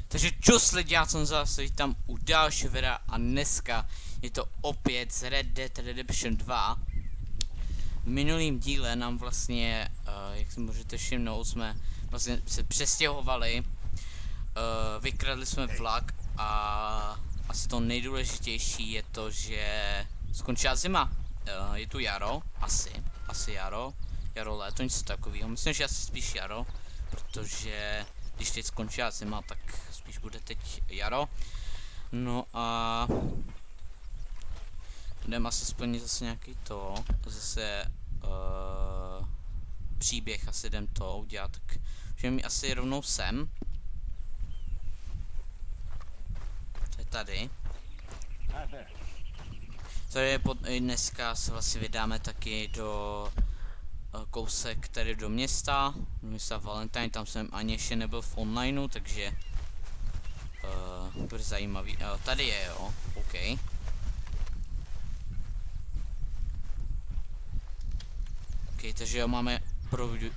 Takže čus lidi, já jsem zase vítám u dalšího videa a dneska je to opět z Red Dead Redemption 2. V minulém díle nám vlastně, jak si můžete všimnout, jsme vlastně se přestěhovali, vykradli jsme vlak a asi to nejdůležitější je to, že skončila zima. Je tu jaro, asi jaro, léto, něco takového, myslím, že asi spíš jaro, protože když teď skončila zima, tak spíš bude teď jaro. No a jdem asi splnit zase nějaký to, zase příběh asi jdem to udělat, tak můžeme mi asi rovnou sem. To je tady. Tady je dneska se vlastně vydáme taky do kousek tady do města Valentine, tam jsem ani ještě nebyl v onlineu, takže bude zajímavý. Tady je, jo, OK. OK, takže jo, máme probudit.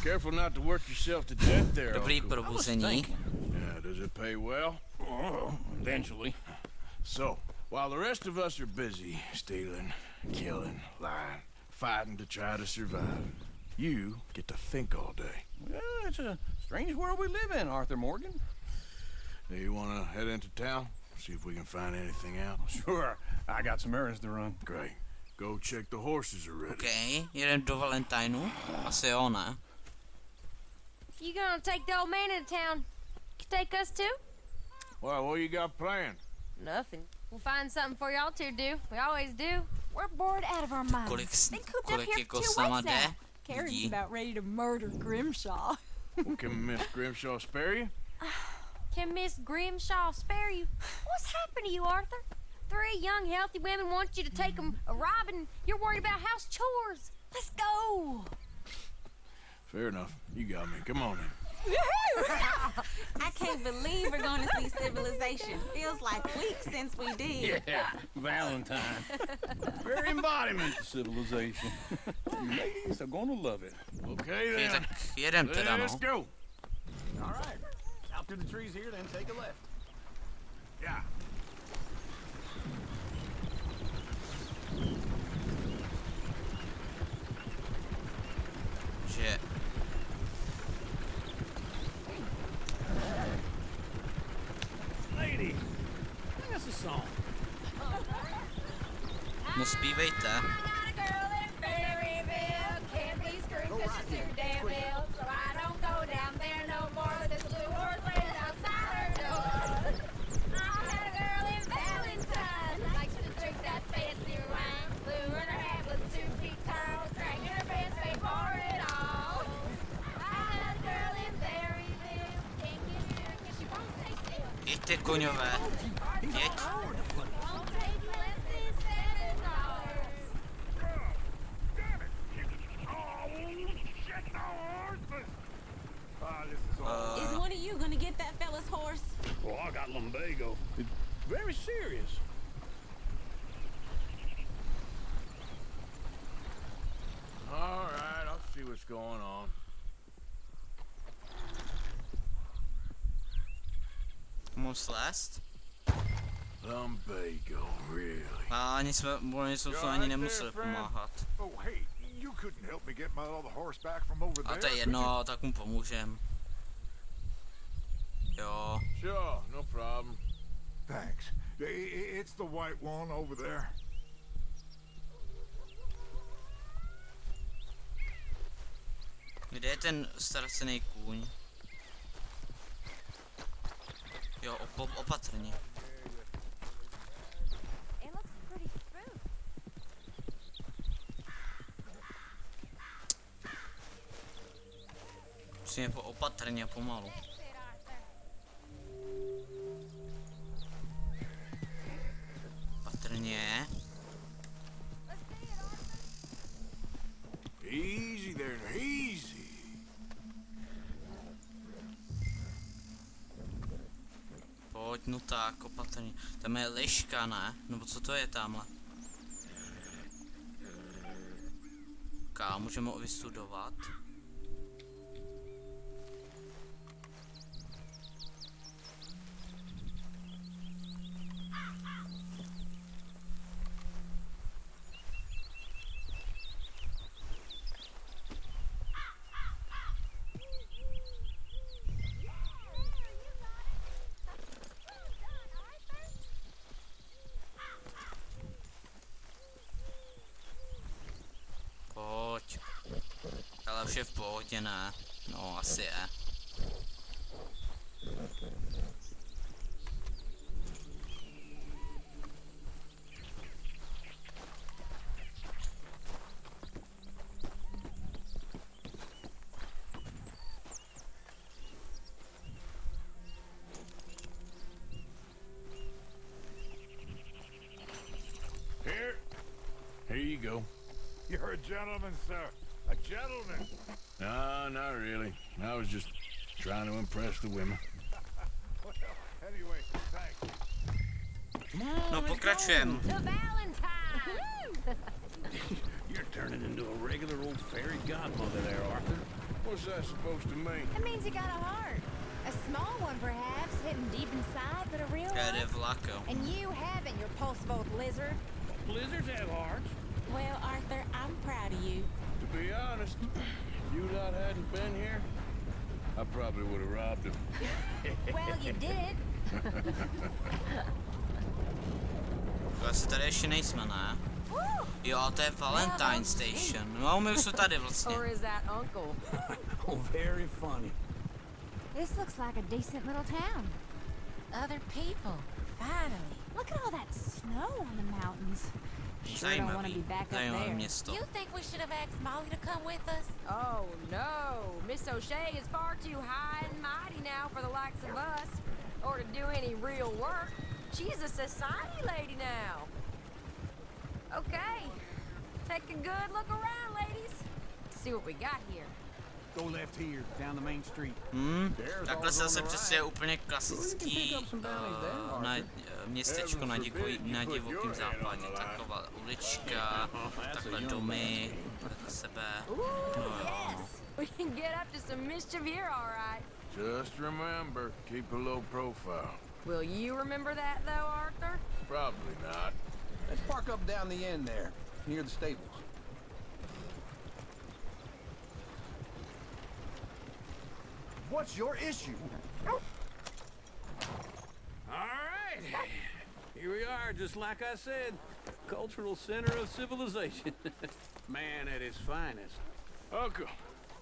Careful not to work yourself to death there. Dobrý probuzení. Yeah, does it pay well? Eventually. So, while the rest of us are busy stealing, killing, lying, fighting to try to survive, you get to think all day. Well, it's a strange world we live in, Arthur Morgan. Do you want to head into town? See if we can find anything out? Sure, I got some errands to run. Great. Go check the horses are ready. OK, jedem do Valentineu. Asi jo, ne? You gonna take the old man into town? Can take us too? Well, what you got planned? Nothing. We'll find something for y'all to do. We always do. We're bored out of our minds. Been cooped up here Jako for 2 sama weeks jde? now. Karen's Lidí. about ready to murder Grimshaw. Well, can Miss Grimshaw spare you? Can Miss Grimshaw spare you? What's happened to you, Arthur? 3 young, healthy women want you to take them a robbing. You're worried about house chores. Let's go. Fair enough. You got me. Come on in. I can't believe we're going to see civilization. Feels like weeks since we did. Yeah, Valentine. Very embodiment of civilization. You ladies are gonna love it. Okay, OK, then. tak jedem teda, Let's no. go. All right. Out through the trees here, then take a left. Yeah. Že Lady, sing us a song. no zpívejte. Jeďte koňové. Jeď. Is one of you going to get that fella's horse? Well, I got lumbago. It's very serious. All right, I'll see what's going on. Můžu slézt? Lumbago, really? A ani jsme ani nemuseli pomáhat. Oh, hey, you couldn't help me get my other horse back from over A there. to je jedno, tak mu pomůžem. Jo. Sure, no problem. Thanks. It's the white one over there. Kde je ten ztracený kůň? Jo, opatrně. It looks pretty smooth. Musíme opatrně, pomalu. Opatrně. Easy there, easy. Pojď, no tak, opatrně. Tam je liška, ne? Nebo co to je tamhle? Ká, můžeme ho vystudovat. už je v pohodě, ne? No, asi je. Here you go. You're a gentleman, sir. A gentleman. No, not really. I was just trying to impress the women. Well, anyway, thanks. No, pokračujem. To Valentine! You're turning into a regular old fairy godmother there, Arthur. What's that supposed to mean? It means you got a heart. A small one, perhaps, hidden deep inside, but a real Kde one. vlako? And you haven't, your pulse-bolt lizard. Blizzards have hearts. Well, Arthur, I'm proud of you. To be honest, if you lot hadn't been here, I probably would have robbed him. Well, you did. Asi tady ještě nejsme, ne? Jo, to je Valentine Station. No, my už jsme tady vlastně. Or is that uncle? Oh, very funny. This looks like a decent little town. Other people, finally. Look at all that snow on the mountains. Sure don't want to be back up Zajímavé there. město. You think we should have asked Molly to come with us? Oh no, Miss O'Shea is far too high and mighty now for the likes of us, or to do any real work. She's a society lady now. Okay, take a good look around, ladies. See what we got here. Go left here, down the main street. Takhle se zase přesně úplně klasický městečko na divokém západě. Taková ulička, takhle domy, takhle sebe. No jo. We can get up to some mischief here, all right. Just remember, keep a low profile. Will you remember that, though, Arthur? Probably not. Let's park up down the end there, near the stables. What's your issue? All right. Here we are, just like I said. Cultural center of civilization. Man at his finest. Uncle,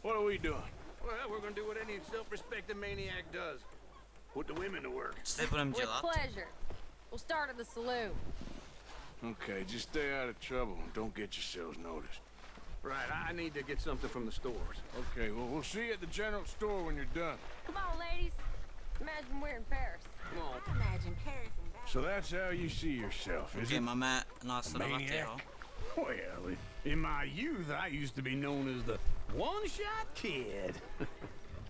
what are we doing? Well, we're gonna do what any self-respecting maniac does. Put the women to work. Co tady budeme With dělat? pleasure. We'll start at the saloon. Okay, just stay out of trouble and don't get yourselves noticed. Right, I need to get something from the stores. Okay, well, we'll see you at the general store when you're done. Come on, ladies. Imagine we're in Paris. Come on. I imagine Paris and Valentine. So that's how you see yourself, is Okay, it? máme následovatelého. Well, in my youth, I used to be known as the one-shot kid.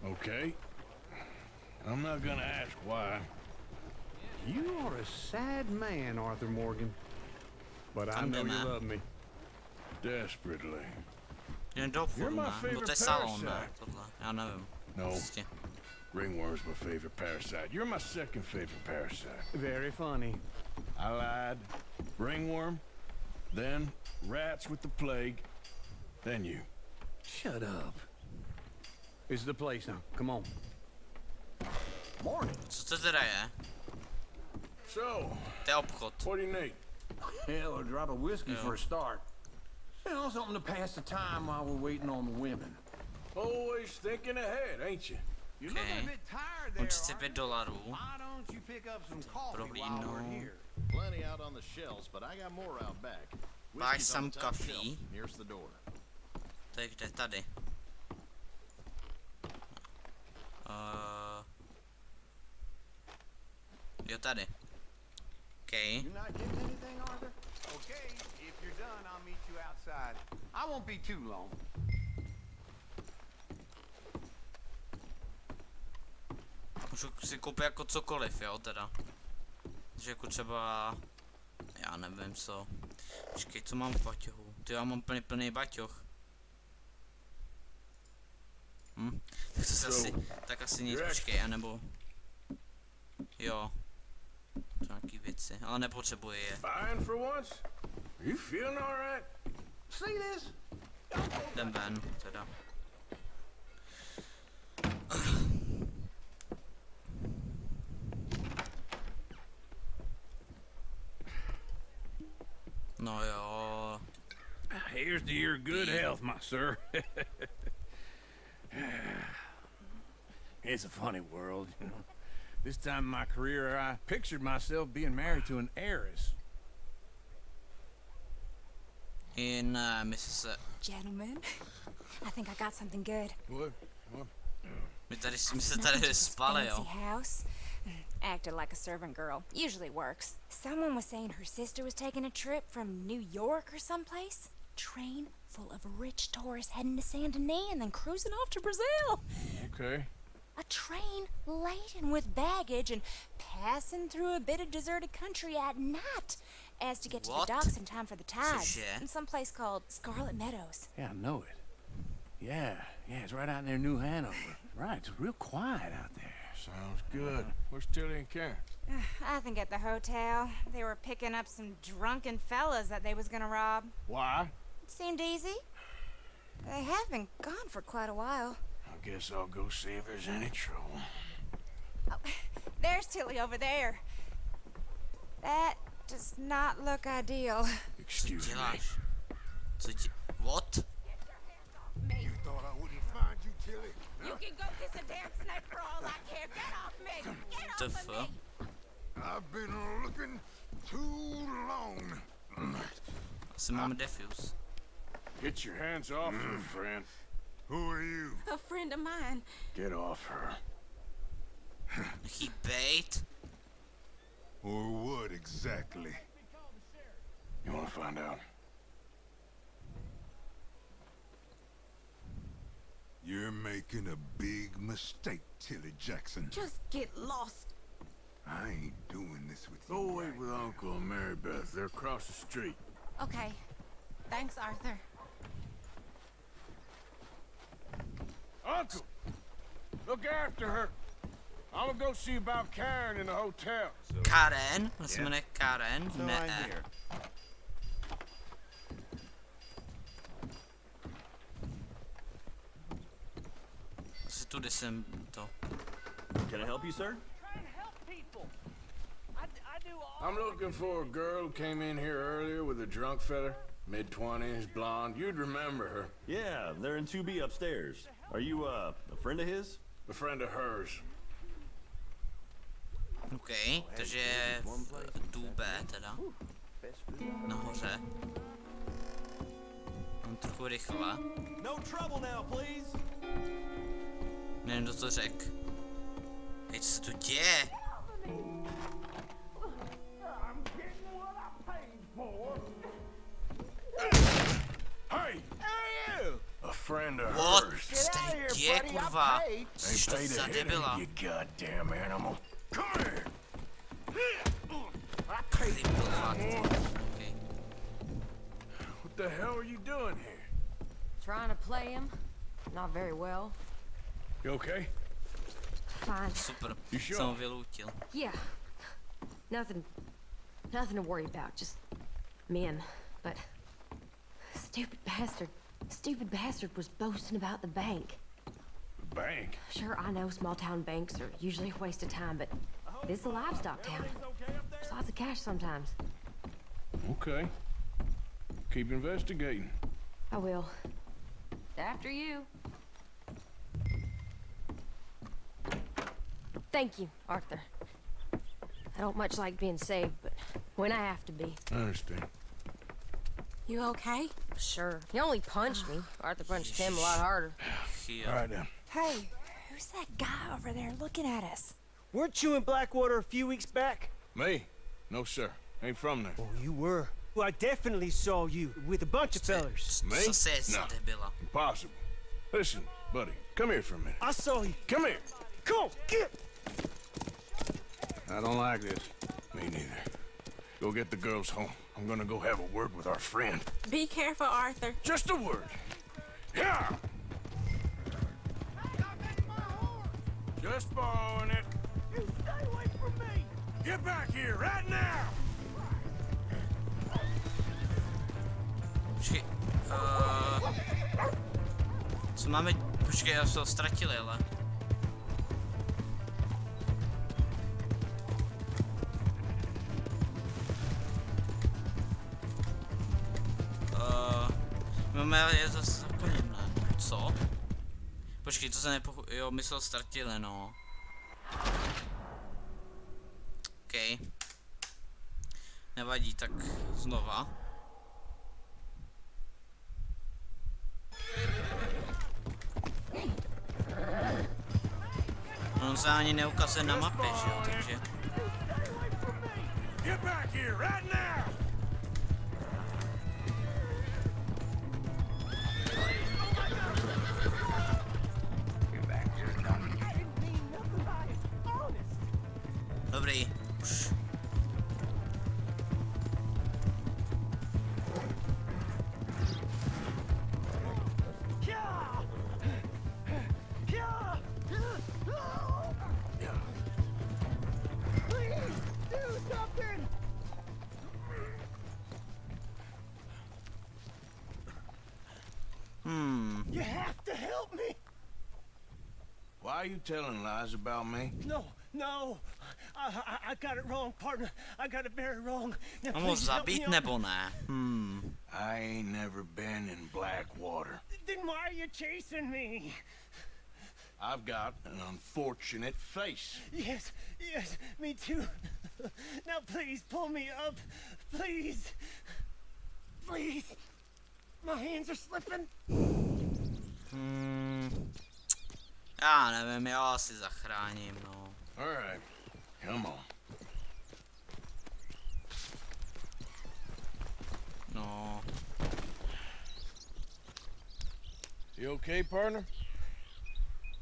Okay. I'm not gonna ask why. You are a sad man, Arthur Morgan. But I know you love me. Desperately. Jen do obchodu, You're my ne? No favorite to je salón, ne? parasite. Tohle, já nevím. No. Prostě. Ringworm's my favorite parasite. You're my second favorite parasite. Very funny. I lied. Ringworm, then rats with the plague, then you. Shut up. This is the place now. Come on. Morning. Co to teda je? So, To je obchod. what do you need? Hell, a drop of whiskey Yeah. for a start. You know, something to pass the time while we're waiting on the women. Always thinking ahead, ain't you? You look Okay. a bit tired there, $35. Why don't you pick up some coffee while Prohlídnu. we're here? Plenty out on the shelves, but I got more out back. Buy Whiskey's some on the top coffee. shelf, nearest the door. To je kde? Tady. Jo, tady. Okay. You not getting anything, Arthur? Okay, if you're done, I'll meet you outside. I won't be too long. Můžu si koupit jako cokoliv, jo, teda. Takže jako třeba... Já nevím co. Počkej, co mám v baťohu? Ty já mám plný baťoh. Tak to se asi... Tak asi nic, počkej, anebo... Jo. To nějaký věci, ale nepotřebuji je. Fine for once? You feeling all right? See this? Jdem ven, teda. No jo. Here's to your good health, my sir. It's a funny world, you know. This time in my career, I pictured myself being married to an heiress. Mrs. Gentlemen, I think I got something good. What? My se tady spali, jo. Fancy house. Acted like a servant girl. Usually works. Someone was saying her sister was taking a trip from New York or someplace. Train full of rich tourists heading to Saint Denis and then cruising off to Brazil. Okay. A train laden with baggage and passing through a bit of deserted country at night as to get to the docks in time for the tides. In some place called Scarlet Meadows. Yeah, I know it. Yeah, it's right out near New Hanover. Right, it's real quiet out there. Sounds good. Where's Tilly and Karen? I think at the hotel. They were picking up some drunken fellas that they was gonna rob. Why? It seemed easy. They have been gone for quite a while. I guess I'll go see if there's any trouble. Oh, there's Tilly over there. That does not look ideal. Excuse me. What? You thought I wouldn't find you, Tilly? You can go kiss a damn snake for all I care. Get off me! Get off of me! I've been looking too long. Asi máme defuse. Get your hands off her, friend. Who are you? A friend of mine. Get off her. He bait? Or what exactly? You want to find out? You're making a big mistake, Tilly Jackson. Just get lost. I ain't doing this with you. Go wait with Uncle and Mary Beth. They're across the street. Okay. Thanks, Arthur. Uncle! Look after her. I'm gonna go see about Karen in the hotel. Karen? On se jmenuje Karen? So Ne. I hear. Asi tudy jsem to. Can I help you, sir? I'm looking for a girl who came in here earlier with a drunk fella. Mid-20s, blonde. You'd remember her. Yeah, they're in 2B upstairs. Are you, a friend of his? A friend of hers. OK, takže v Dube teda. Nahoře. Mám trochu rychle. No trouble now, please. Nevím, kdo to řek. Hej, co se tu děje? Hey! A friend of What? hers. Co se tady děje, kurva? Jsi to Paid za a hit, debila. you goddamn animal. Come here! Debil fakt. OK. What the hell are you doing here? Trying to play him? Not very well. You okay? Fine. Super. You sure? Jsem ho vyloutil. Yeah. Nothing to worry about. Just men. But stupid bastard was boasting about the bank. The bank? Sure, I know small town banks are usually a waste of time, but this is a livestock town. There's lots of cash sometimes. Okay. Keep investigating. I will. After you. Thank you, Arthur. I don't much like being saved, but when I have to be. I understand. You okay? Sure. He only punched me. Arthur punched him a lot harder. All right, then. Hey, who's that guy over there looking at us? Weren't you in Blackwater a few weeks back? Me? No, sir. Ain't from there. Oh, you were. Well, I definitely saw you with a bunch of fellers. Me? Co se je za debila? Impossible. Listen, buddy, come here for a minute. I saw you. Come here. Come on, get! I don't like this. Me neither. Go get the girls home. I'm gonna go have a word with our friend. Be careful, Arthur. Just a word. Yeah! Just borrowing it. You stay away from me! Get back here right now! Počkej. Co máme? Počkej, já se ho ztratili, ale. Máme je zase zaplněné. Co? Počkej, to se nepochopil. Jo, my jsme ho ztratili, no. OK. Nevadí, tak znova. On se ani neukazuje na mapě, že jo, takže... Get back here right now! Dobrý, už. You have to help me. Why are you telling lies about me? No. I got it wrong, partner. I got it very wrong. Now, Mám ho please help me zabít out. nebo ne? I ain't never been in Blackwater. Then why are you chasing me? I've got an unfortunate face. Yes, me too. Now please pull me up. Please. My hands are slipping. Já nevím, já asi zachráním, no. All right, come on. No. You okay, partner?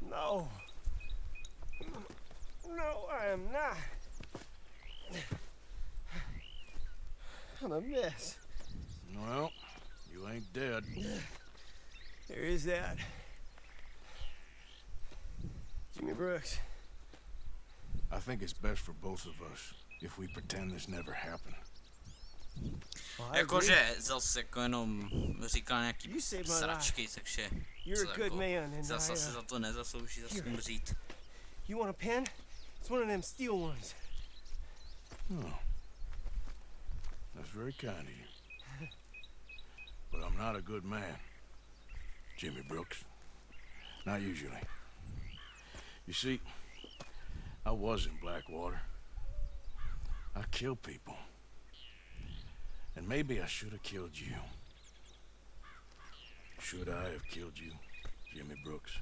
No, I am not. I'm a mess. Well, you ain't dead. There is that. Jimmy Brooks. I think it's best for both of us if we pretend this never happened. Jakože zase jako jenom říkal nějaký sračky, takže zase se za to nezaslouží zase umřít. You want a pen? It's one of them steel ones. Oh. That's very kind of you. But I'm not a good man, Jimmy Brooks. Not usually. You see, I was in Blackwater. I killed people. And maybe I should have killed you. Should I have killed you, Jimmy Brooks?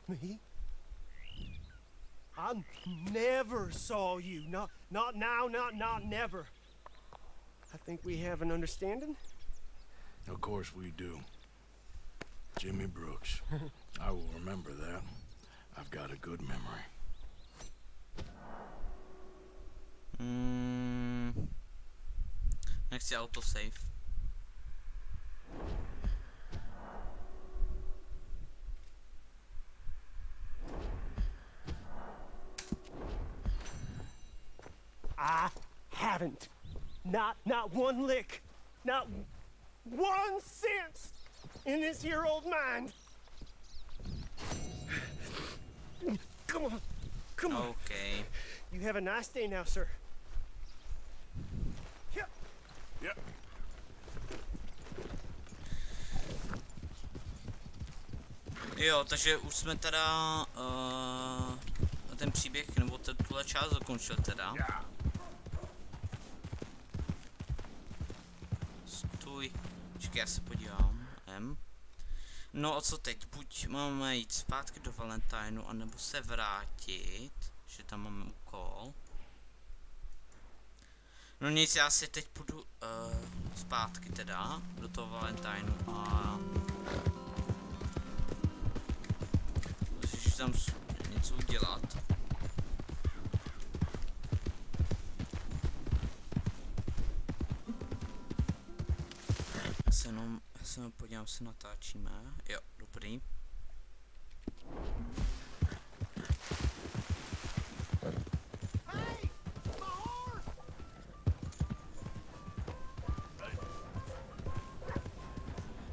Me? I never saw you. Not now, not never. I think we have an understanding. Of course we do. Jimmy Brooks. I will remember that. I've got a good memory. Nechci autosave. I haven't. Not one lick. Not 1 cent in this here old mind. Come on. Okay. You have a nice day now, sir. Yep. Jo, takže už jsme teda ten příběh nebo tuhle část dokončil teda. Stůj, počkej, já se podívám. No a co teď? Buď máme jít zpátky do Valentineu, anebo se vrátit, že tam máme úkol. No nic, já si teď půjdu zpátky teda, do toho Valentineu a... Musíš tam něco udělat. Já se jenom podívám, se natáčíme. Jo, dobrý.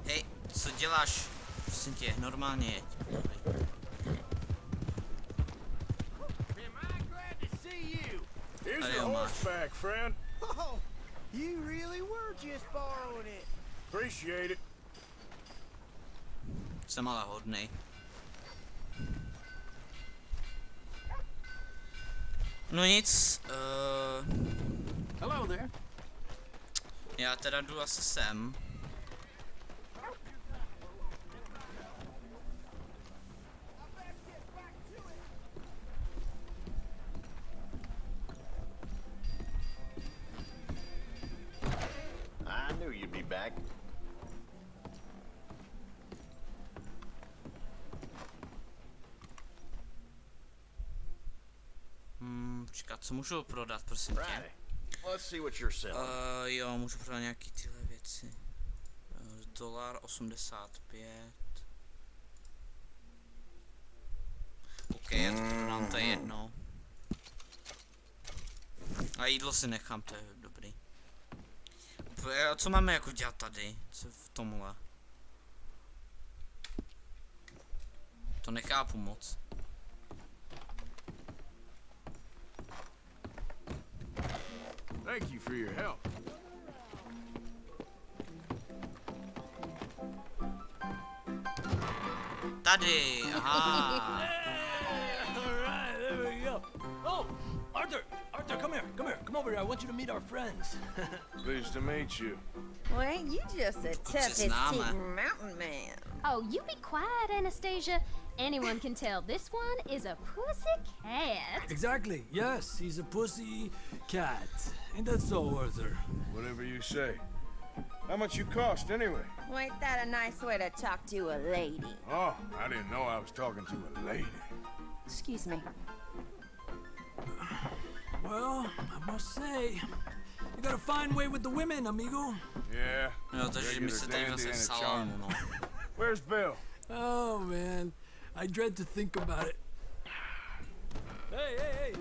Hej, co děláš? Prosím tě, normálně jeď. Here's your horseback, friend. Oh, you really were just borrowing it. Appreciate it. Jsem ale hodnej. No nic, Hello there. já teda jdu asi sem. I knew you'd be back. Počkat, co můžu prodat, prosím tě? Right. Let's see what you're selling. Jo, můžu prodat nějaký tyhle věci. $85. OK, já to prodám, to je jedno. A jídlo si nechám, to je dobrý. A co máme jako dělat tady? Co v tomhle? To nechápu moc. Thank you for your help. Tady, aha. All right, there we go. Oh, Arthur, come here, come over here. I want you to meet our friends. Pleased to meet you. Well, ain't you just the toughest teen mountain man? Oh, you be quiet, Anastasia. Anyone can tell this one is a pussy cat. Exactly. Yes, he's a pussy cat. Ain't that so, Arthur? Whatever you say. How much you cost, anyway? Well, ain't that a nice way to talk to a lady? Oh, I didn't know I was talking to a lady. Excuse me. Well, I must say, you got a fine way with the women, amigo. Yeah. No, takže my se tady vlastně salónu, no. Where's Bill? Oh, man. I dread to think about it. Hey!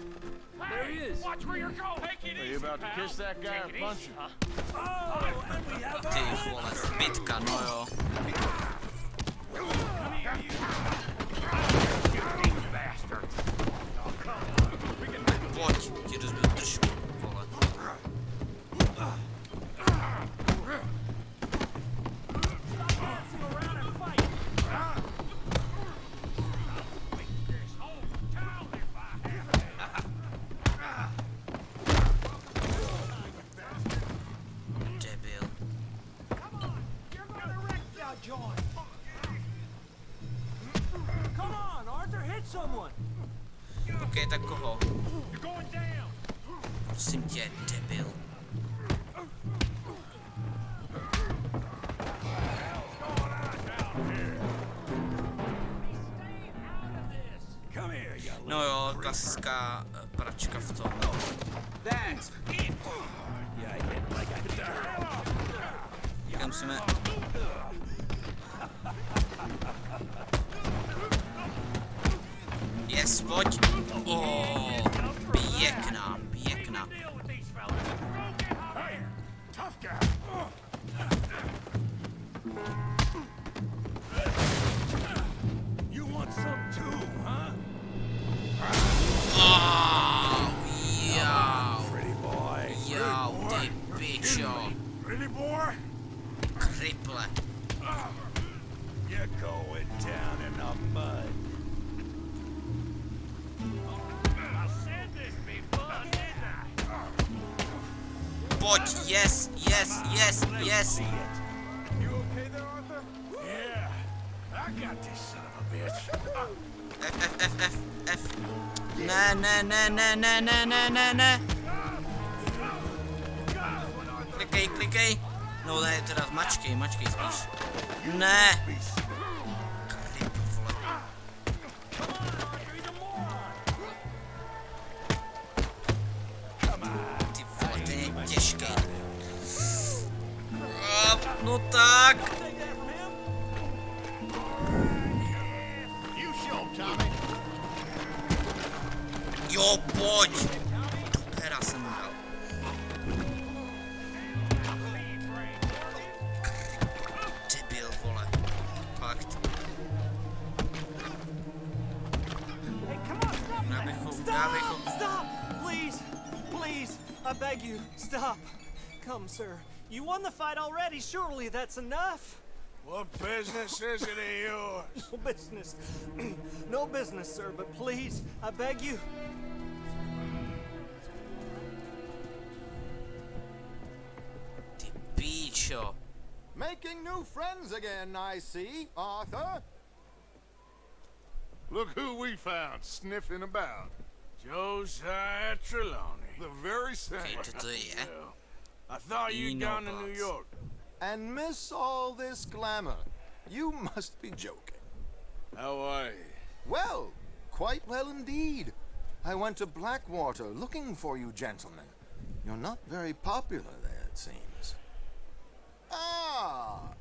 There he is. Watch where you're going. Take it Are you about to kiss that guy or punch him? Oh, and we have Ty vole, bitka, no jo. Pojď, ti rozbil držku, vole. Come on, Arthur, hit someone. OK, tak koho? Prosím tě, debil. No jo, klasická pračka v tom. Jak musíme... Yes, pojď. Oh, pěkná. You want some too, huh? Oh, yo. Pretty boy. Yo, ty pičo. Pretty boy? Kriple. You're going down in the mud. Pojď, yes. You okay there, Arthur? Yeah. I got this son of a bitch. F. Ne. Klikej. No ne, teda mačkej spíš. Ne. Krip, vole. Ty vole, ten je těžký. No tak. Jo, pojď. Do pera jsem dal. Debil, vole. Fakt. Stop! Please, I beg you, stop. Come, sir. You won the fight already. Surely that's enough. What business is it of yours? No business. No business, sir, but please, I beg you. čo? Making new friends again, I see, Arthur. Look who we found sniffing about. Josiah Trelawney. The very same. I thought you'd gone to New York. And miss all this glamour. You must be joking. How are you? Well, quite well indeed. I went to Blackwater looking for you gentlemen. You're not very popular there, it seems. Ah,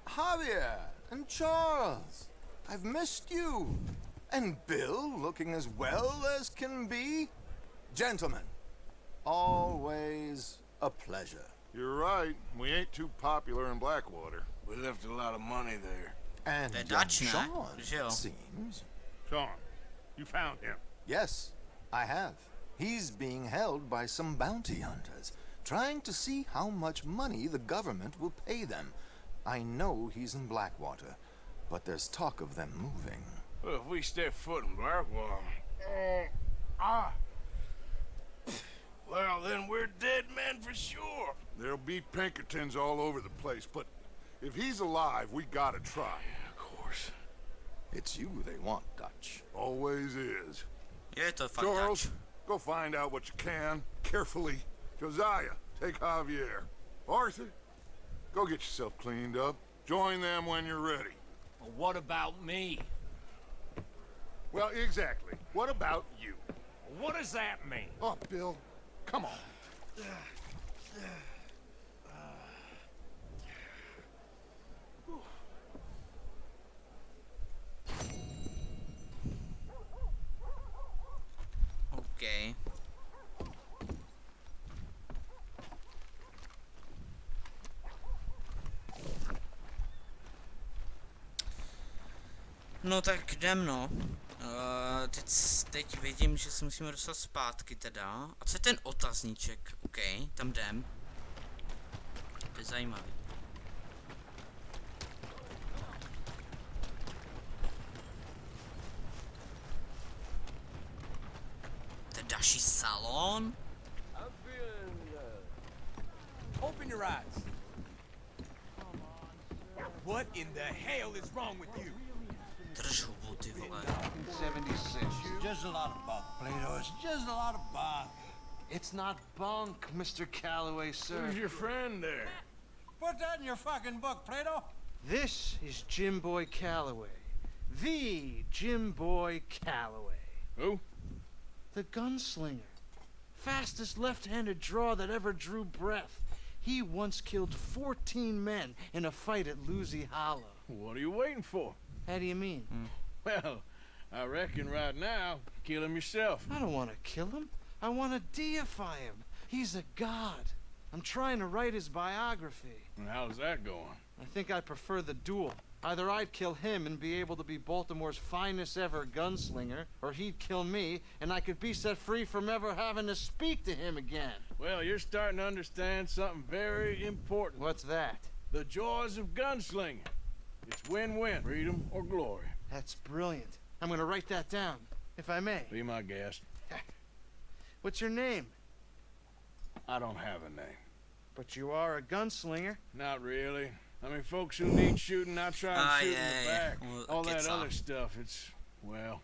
Javier and Charles. I've missed you. And Bill, looking as well as can be. Gentlemen, always a pleasure. You're right. We ain't too popular in Blackwater. We left a lot of money there. And Sean, it seems. Sean, you found him? Yes, I have. He's being held by some bounty hunters, trying to see how much money the government will pay them. I know he's in Blackwater, but there's talk of them moving. Well, if we step foot in Blackwater... well, then we're dead men for sure. There'll be Pinkertons all over the place, but if he's alive, we gotta try. Yeah, of course. It's you they want, Dutch. Always is. Yeah, to fuck Charles, Dutch. go find out what you can, carefully. Josiah, take Javier. Arthur, go get yourself cleaned up. Join them when you're ready. Well, what about me? Well, exactly. What about you? What does that mean? Oh, Bill, come on. Okay. No tak jdem no. Teď vidím, že se musíme dostat zpátky teda. A co je ten otazníček? OK, tam jdem. To je zajímavý. To je další salon? Open your eyes. What in the hell is wrong with you? Drž hubu, ty vole. 76. Just a lot of bunk, Plato. It's just a lot of bunk. It's not bunk, Mr. Calloway, sir. Who's your friend there? Put that in your fucking book, Plato. This is Jim Boy Calloway. The Jim Boy Calloway. Who? The gunslinger. Fastest left-handed draw that ever drew breath. He once killed 14 men in a fight at Lucy Hollow. What are you waiting for? How do you mean? Well, I reckon right now, kill him yourself. I don't want to kill him. I want to deify him. He's a god. I'm trying to write his biography. And how's that going? I think I prefer the duel. Either I'd kill him and be able to be Baltimore's finest ever gunslinger, or he'd kill me and I could be set free from ever having to speak to him again. Well, you're starting to understand something very important. What's that? The joys of gunslinging. It's win-win, freedom or glory. That's brilliant. I'm gonna write that down, if I may. Be my guest. What's your name? I don't have a name. But you are a gunslinger. Not really. I mean, folks who need shooting, I try and shoot in the back. Well, all that other stuff, it's, well,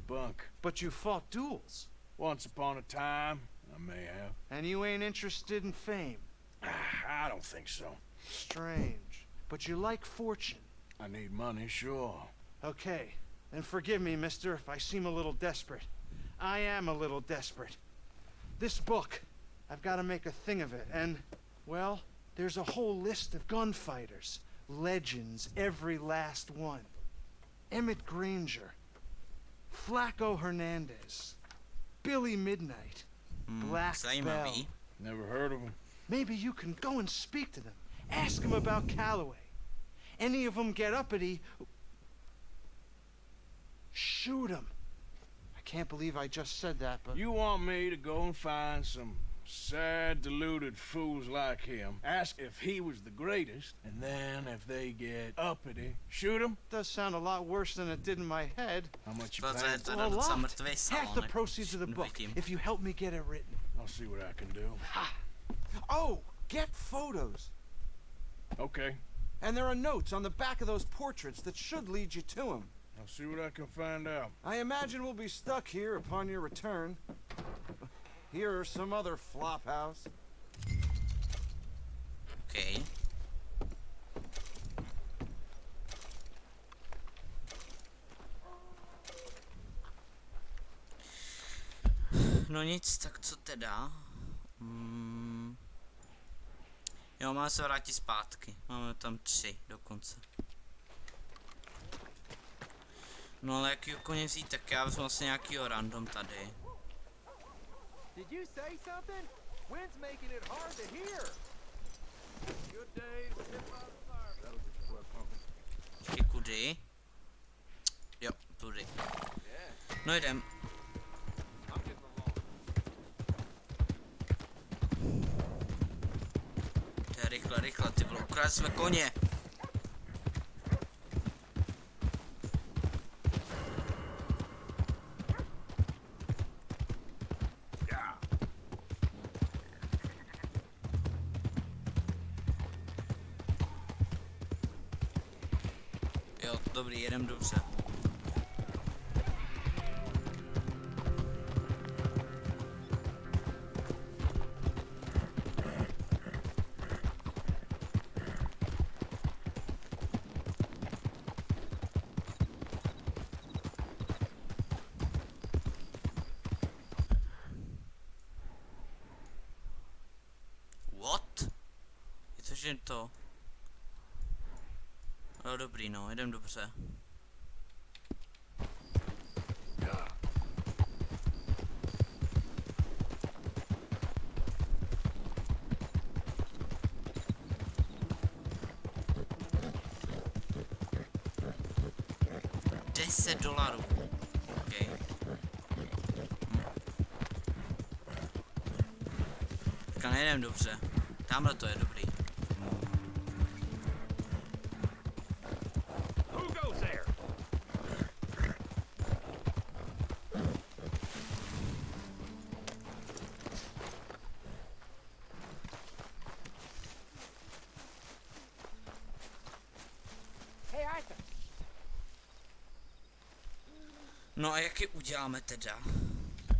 bunk. But you fought duels. Once upon a time, I may have. And you ain't interested in fame. I don't think so. Strange. But you like fortune. I need money, sure. Okay. Then forgive me, mister, if I seem a little desperate. I am a little desperate. This book, I've got to make a thing of it, and, well, there's a whole list of gunfighters. Legends, every last one. Emmett Granger. Flaco Hernandez. Billy Midnight. Black Bell. Never heard of them. Maybe you can go and speak to them. Ask them about Calloway. Any of them get uppity, shoot them. I can't believe I just said that, but... You want me to go and find some sad, deluded fools like him, ask if he was the greatest, and then if they get uppity, shoot him? Does sound a lot worse than it did in my head. How much you paying? A lot. Half the proceeds of the book, if you help me get it written. I'll see what I can do. Ha! Oh, get photos. Okay. And there are notes on the back of those portraits that should lead you to him. I'll see what I can find out. I imagine we'll be stuck here upon your return. Here or some other flop house. Okay. No nic, tak co teda? Jo, máme se vrátit zpátky. Máme tam 3 dokonce. No ale jaký koně vzít, tak já vezmu vlastně nějakýho random tady. Did you say something? Wind's making it hard to hear. Good day, sit by the fire. Počkej, kudy? Jo, tudy. No jdem. Rychle, rychle, ty vole, ukradli jsme koně. Jo, dobrý, jedem dobře. Je to? No dobrý, no, jedem dobře. $10. Okay. Tak nejedem dobře. Tamhle to je dobrý. No a jaký uděláme teda?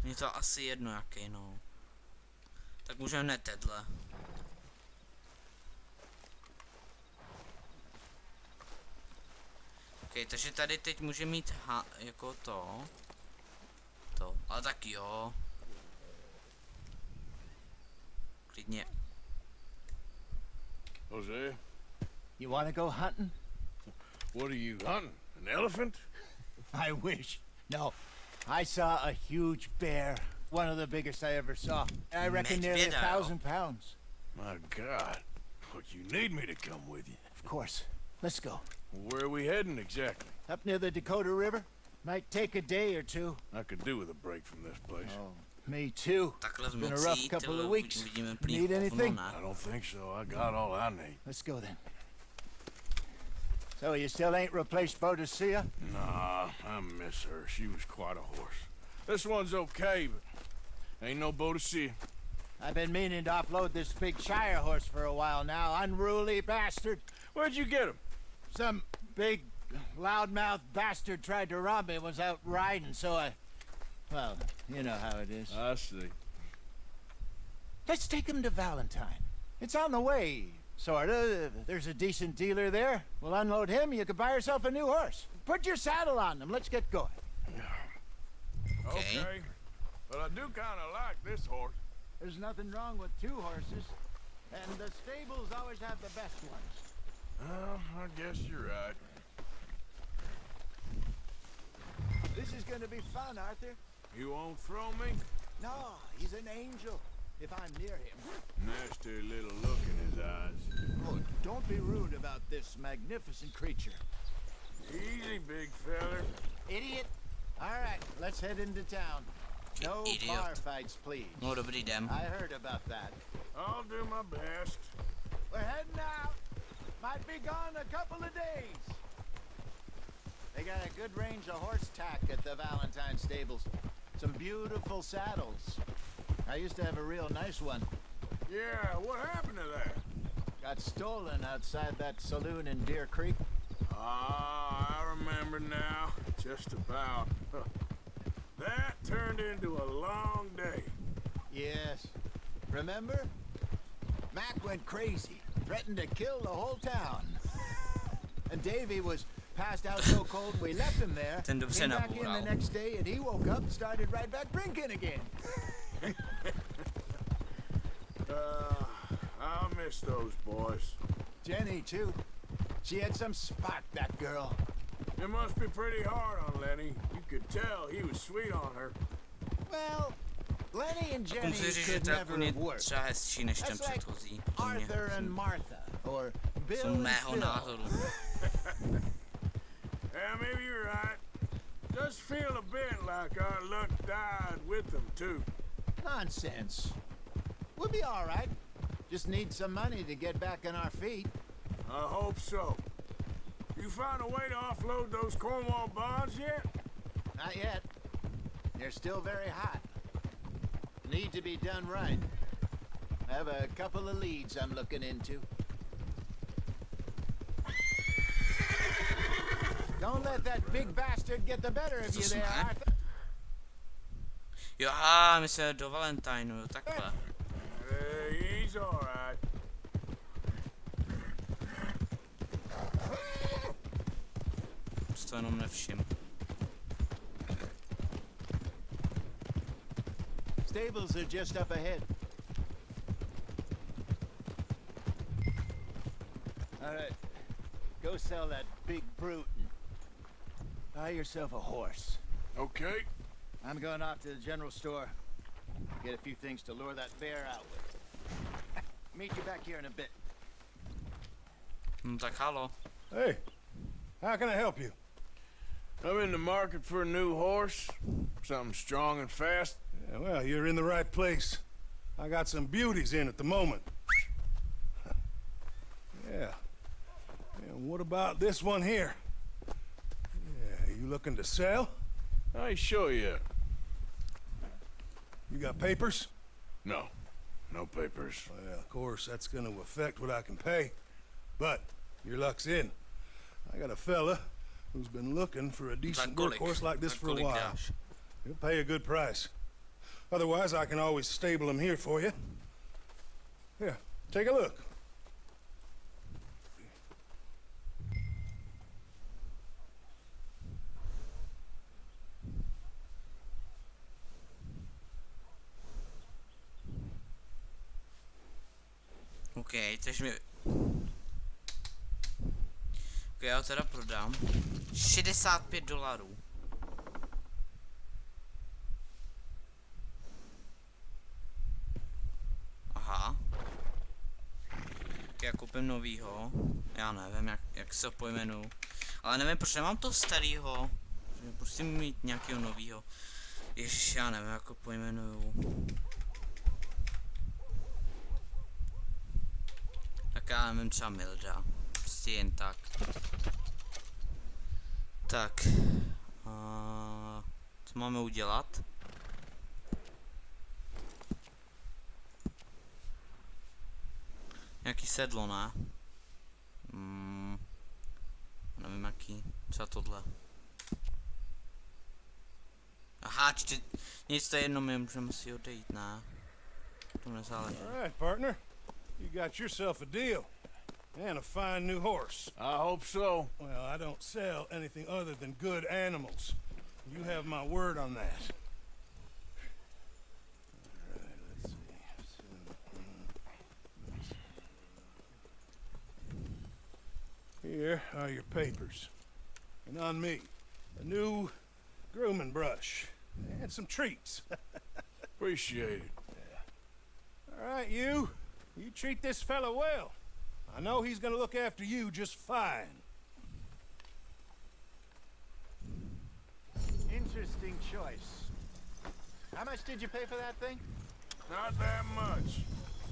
Mně to asi jedno jaký, no. Tak můžeme ne tenhle. Ok, takže tady teď může mít jako to. Ale tak jo. Klidně. Jose? You want to go hunting? What are you hunting? An elephant? I wish. No. I saw a huge bear. One of the biggest I ever saw. I reckon nearly 1,000 pounds. My God. Look, you need me to come with you. Of course. Let's go. Where are we heading exactly? Up near the Dakota River. Might take a day or two. I could do with a break from this place. Oh, me too. It's been a rough couple of weeks. Need anything? I don't think so. I got all I need. Let's go then. So you still ain't replaced Boadicea? Nah, I miss her. She was quite a horse. This one's okay, but ain't no Boadicea. I've been meaning to offload this big Shire horse for a while now. Unruly bastard. Where'd you get him? Some big, loudmouth bastard tried to rob me. Was out riding, so well, you know how it is. I see. Let's take him to Valentine. It's on the way, sorta. There's a decent dealer there. We'll unload him. You could buy yourself a new horse. Put your saddle on them. Let's get going. Okay. But I do kind of like this horse. There's nothing wrong with 2 horses, and the stables always have the best ones. Well, I guess you're right. This is going to be fun, Arthur. You won't throw me? No, he's an angel, if I'm near him. Nasty little look in his eyes. Oh, don't be rude about this magnificent creature. Easy, big feller. Idiot. All right, let's head into town. No bar fights, please. No dobrý jdem. I heard about that. I'll do my best. We're heading out. Might be gone a couple of days. They got a good range of horse tack at the Valentine stables. Some beautiful saddles. I used to have a real nice one. Yeah, what happened to that? got stolen outside that saloon in Deer Creek? Ah, I remember now. Just about. That turned into a long day. Yes. Remember? Mac went crazy, threatened to kill the whole town. And Davy was passed out so cold we left him there. Came back in the next day and he woke up and started right back drinking again. I'll miss those boys. Jenny, too. She had some spark, that girl. It must be pretty hard on Lenny. You could tell he was sweet on her. Well, Lenny and Jenny Musím říct, že could to never je have worked. třeba hezčí než ten That's like předchozí. Arthur and Martha, or Bill Jsou and mého Phil. názoru. Yeah, maybe you're right. Does feel a bit like our luck died with them, too. Nonsense. We'll be all right. Just need some money to get back on our feet. I hope so. You found a way to offload those Cornwall bonds yet? Not yet. They're still very hot. Need to be done right. I have a couple of leads I'm looking into. Don't let that big bastard get the better of you there, Arthur. Jo, my se do Valentineu, jo, takhle. He's all right. To jenom nevšim. Stables are just up ahead. All right, go sell that big brute and buy yourself a horse. Okay. I'm going off to the general store. Get a few things to lure that bear out with. Meet you back here in a bit. Tak halo. Hey, how can I help you? I'm in the market for a new horse. Something strong and fast. Yeah, well, you're in the right place. I got some beauties in at the moment. Yeah. And what about this one here? Yeah, you looking to sell? I ain't sure yet. You got papers? No. No papers. Well, of course, that's gonna affect what I can pay. But your luck's in. I got a fella who's been looking for a decent workhorse like this for a while. He'll pay a good price. Otherwise, I can always stable him here for you. Here, take a look. OK, takže mi... OK, já ho teda prodám. $65. Aha. Tak já koupím novýho. Já nevím, jak se ho pojmenuju. Ale nevím, proč nemám toho starýho. Musím mít nějakého novýho. Ježiš, já nevím, jak ho pojmenuju. Tak já nevím, třeba Milda. Prostě jen tak. Tak. Co máme udělat? Nějaký sedlo, ne? Nevím jaký. Třeba tohle. Aha, nic, to je jedno, my můžeme si odejít, ne? To nezáleží. All right, partner. You got yourself a deal. And a fine new horse. I hope so. Well, I don't sell anything other than good animals. You have my word on that. All right, let's see. Here are your papers. And on me, a new grooming brush. And some treats. Appreciate it. All right, you treat this fella well. I know he's gonna look after you just fine. Interesting choice. How much did you pay for that thing? Not that much.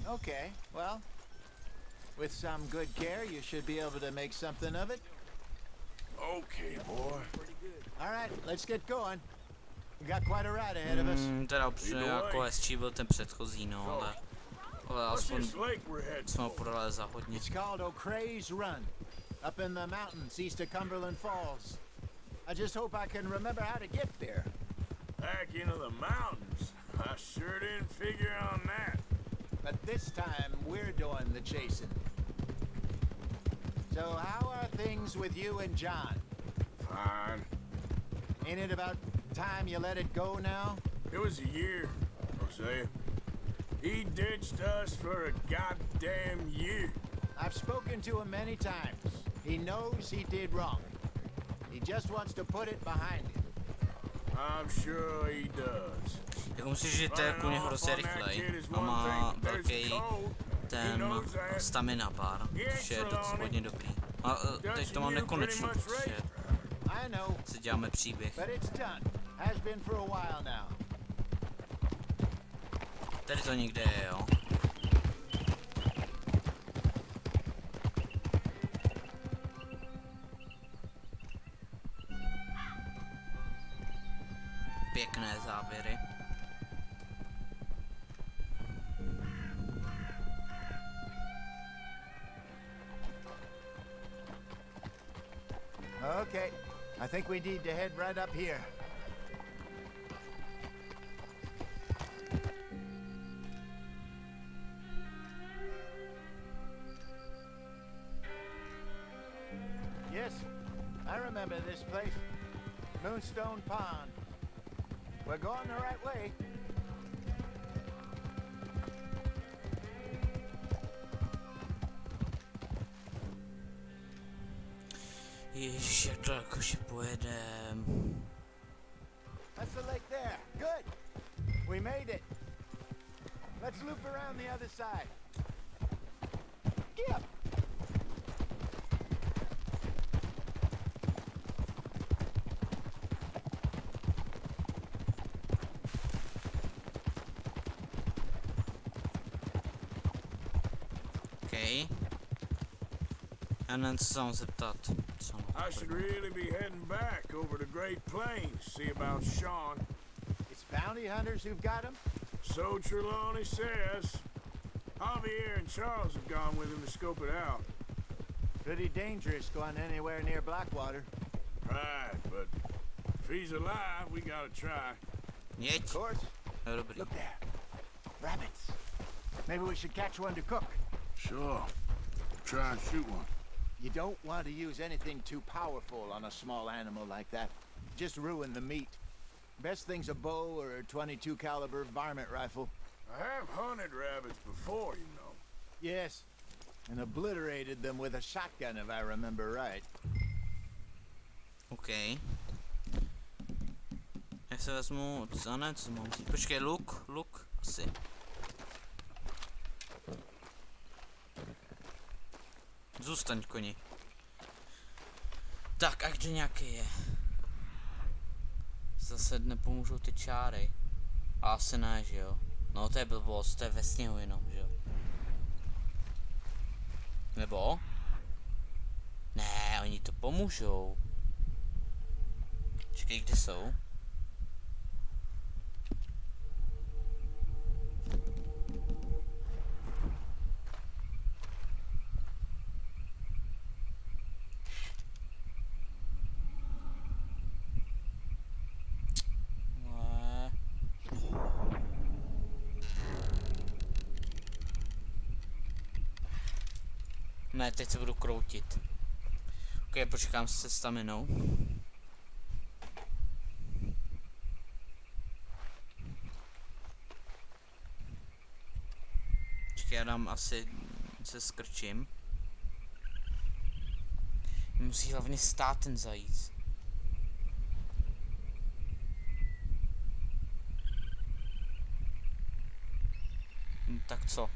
Okay, well, with some good care, you should be able to make something of it. Okay, boy. All right, let's get going. We got quite a ride ahead of us. Teda upřímně jako hezčí byl ten předchozí, no, ale Ale aspoň jsme ho prodali za hodně. It's called O'Creagh's Run, up in the mountains east of Cumberland Falls. I just hope I can remember how to get there. Back into the mountains? I sure didn't figure on that. But this time, we're doing the chasing. So how are things with you and John? Fine. Ain't it about time you let it go now? It was a year, Hosea. He ditched us for a goddamn year. I've spoken to him many times. He knows he did wrong. He just wants to put it behind him. I'm sure he does. Jak musíš, že to je jako něho hrozně rychlej a má velký ten stamina bar, což je docela hodně dobrý. A teď to mám nekonečno, protože si děláme příběh. Tady to někde je, jo. Pěkné záběry. Okay, I think we need to head right up here. Yes, I remember this place. Moonstone Pond. We're going the right way. Ježiš, jak daleko si pojedem. That's the lake there. Good. We made it. Let's loop around the other side. Get up. Okay. And co se mám zeptat? I should really be heading back over the Great Plains, see about Sean. It's bounty hunters who've got him? So Trelawney says. Javier and Charles have gone with him to scope it out. Pretty dangerous going anywhere near Blackwater. Right, but if he's alive, we gotta try. Of course. Look there. Rabbits. Maybe we should catch one to cook. Sure. Try and shoot one. You don't want to use anything too powerful on a small animal like that. Just ruin the meat. Best thing's a bow or a .22 caliber varmint rifle. I have hunted rabbits before, you know. Yes, and obliterated them with a shotgun if I remember right. Okay. Já se vezmu co mám vzít? Počkej, luk, asi. Zůstaň, koni. Tak, a kde nějaký je? Zase nepomůžou ty čáry. A asi ne, že jo? No to je blbost, to je ve sněhu jenom, že jo? Nebo? Ne, oni to pomůžou. Čekej, kde jsou? Ne, teď se budu kroutit. Ok, počkám se staminou. Čekaj, já dám asi se skrčím. Musí hlavně stát ten zajíc. Tak co?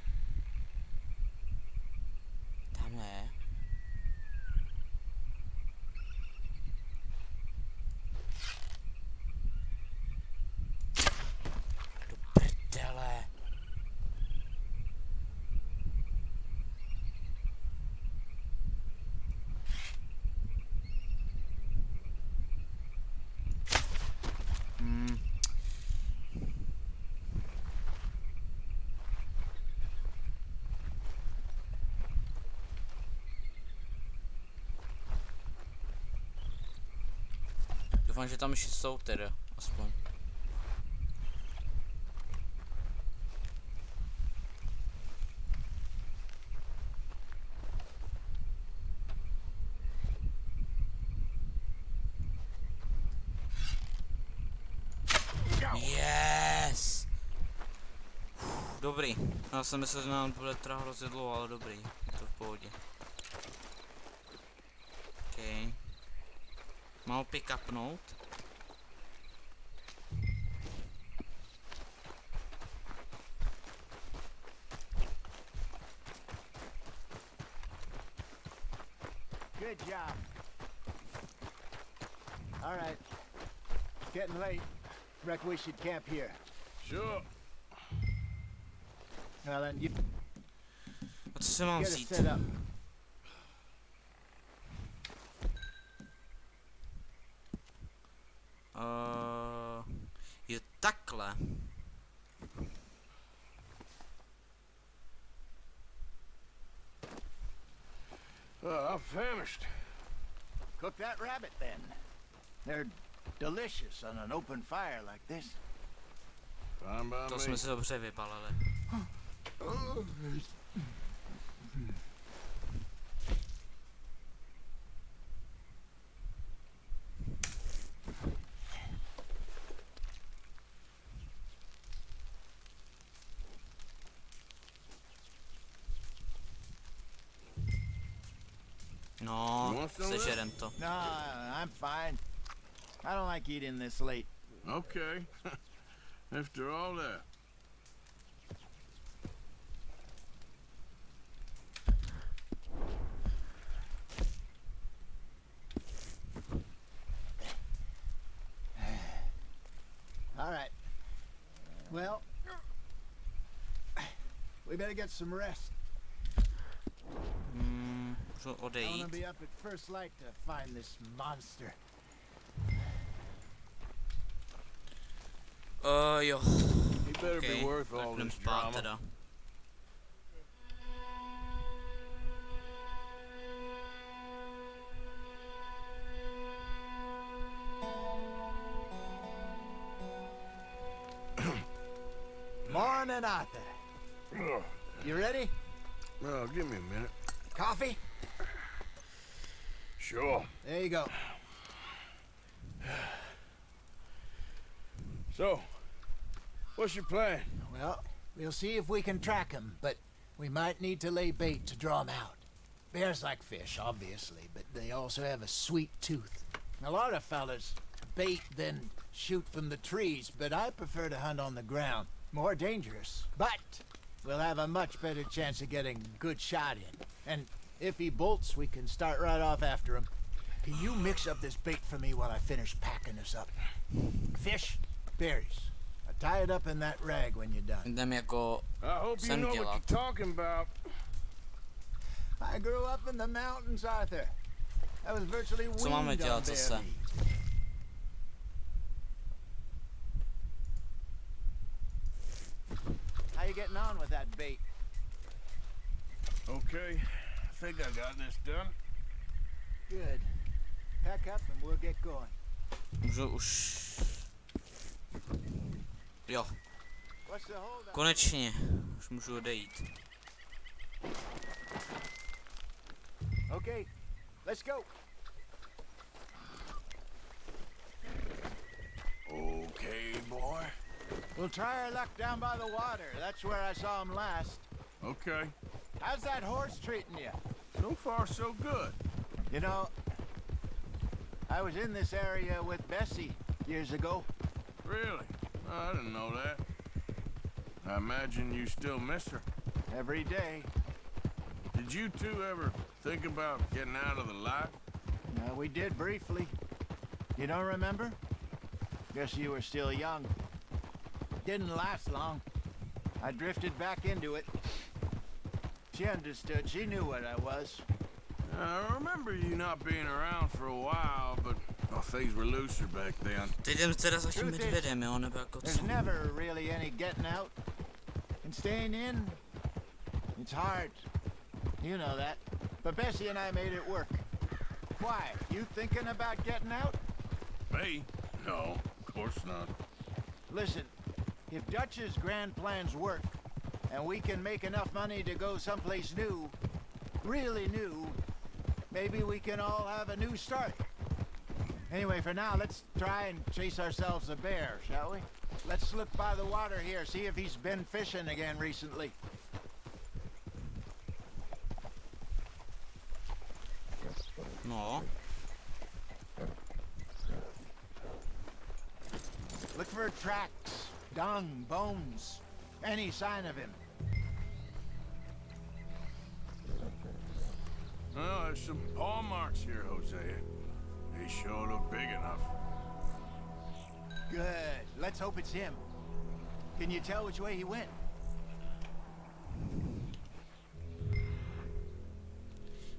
Tamhle. Do prdele. Doufám, že tam ještě jsou teda, aspoň. Yes! Dobrý. Já jsem myslel, že nám bude teda hrozně dlouho, ale dobrý. Je to v pohodě. OK. Mám ho pick-upnout. Good job. All right. It's getting late. Reckon we should camp here. Sure. Well, then you A co se mám get it vzít? set up. Jo, takhle. I'm famished. Cook that rabbit then. They're delicious on an open fire like this. Fine by To me. jsme se dobře vybalili. No, sežerem to. No, I'm fine. I don't like eating this late. Okay. After all that. All right. Well, we better get some rest. Můžu I want odejít. to be up at first light to find this monster. Jo. He better be Okay, worth all tak jdem this spát drama. teda. Morning, Arthur. You ready? Well, give me a minute. Coffee? Sure. There you go. So, what's your plan? Well, we'll see if we can track him, but we might need to lay bait to draw him out. Bears like fish, obviously, but they also have a sweet tooth. A lot of fellas bait, then shoot from the trees, but I prefer to hunt on the ground. More dangerous, but we'll have a much better chance of getting a good shot in. And if he bolts, we can start right off after him. Can you mix up this bait for me while I finish packing this up? Fish, berries. I'll tie it up in that rag when you're done. Jdem jako I hope you sem know what dělat. you're talking about. I grew up in the mountains, Arthur. I was virtually Co máme weaned on dělat bear zase? meat. How you getting on with that bait? Okay, I think I got this done. Good. Pack up and we'll get going. Můžu už... Jo, What's the hold up? konečně. Už můžu odejít. Okay, let's go. Okay, boy. We'll try our luck down by the water. That's where I saw him last. Okay. How's that horse treating you? So far, so good. You know, I was in this area with Bessie years ago. Really? Oh, I didn't know that. I imagine you still miss her. Every day. Did you two ever think about getting out of the life? We did briefly. You don't remember? Guess you were still young. Didn't last long. I drifted back into it. She understood. She knew what I was. I remember you not being around for a while, but things were looser back then. Teď jdem teda za tím medvědem, jo, nebo jako There's co? never really any getting out. And staying in, it's hard. You know that. But Bessie and I made it work. Why? You thinking about getting out? Me? No, of course not. Listen, if Dutch's grand plans work, and we can make enough money to go someplace new, really new, maybe we can all have a new start. Anyway, for now, let's try and chase ourselves a bear, shall we? Let's look by the water here, see if he's been fishing again recently. No. Look for tracks, dung, bones, any sign of him. Well, there's some paw marks here, Hosea. They sure look big enough. Good. Let's hope it's him. Can you tell which way he went?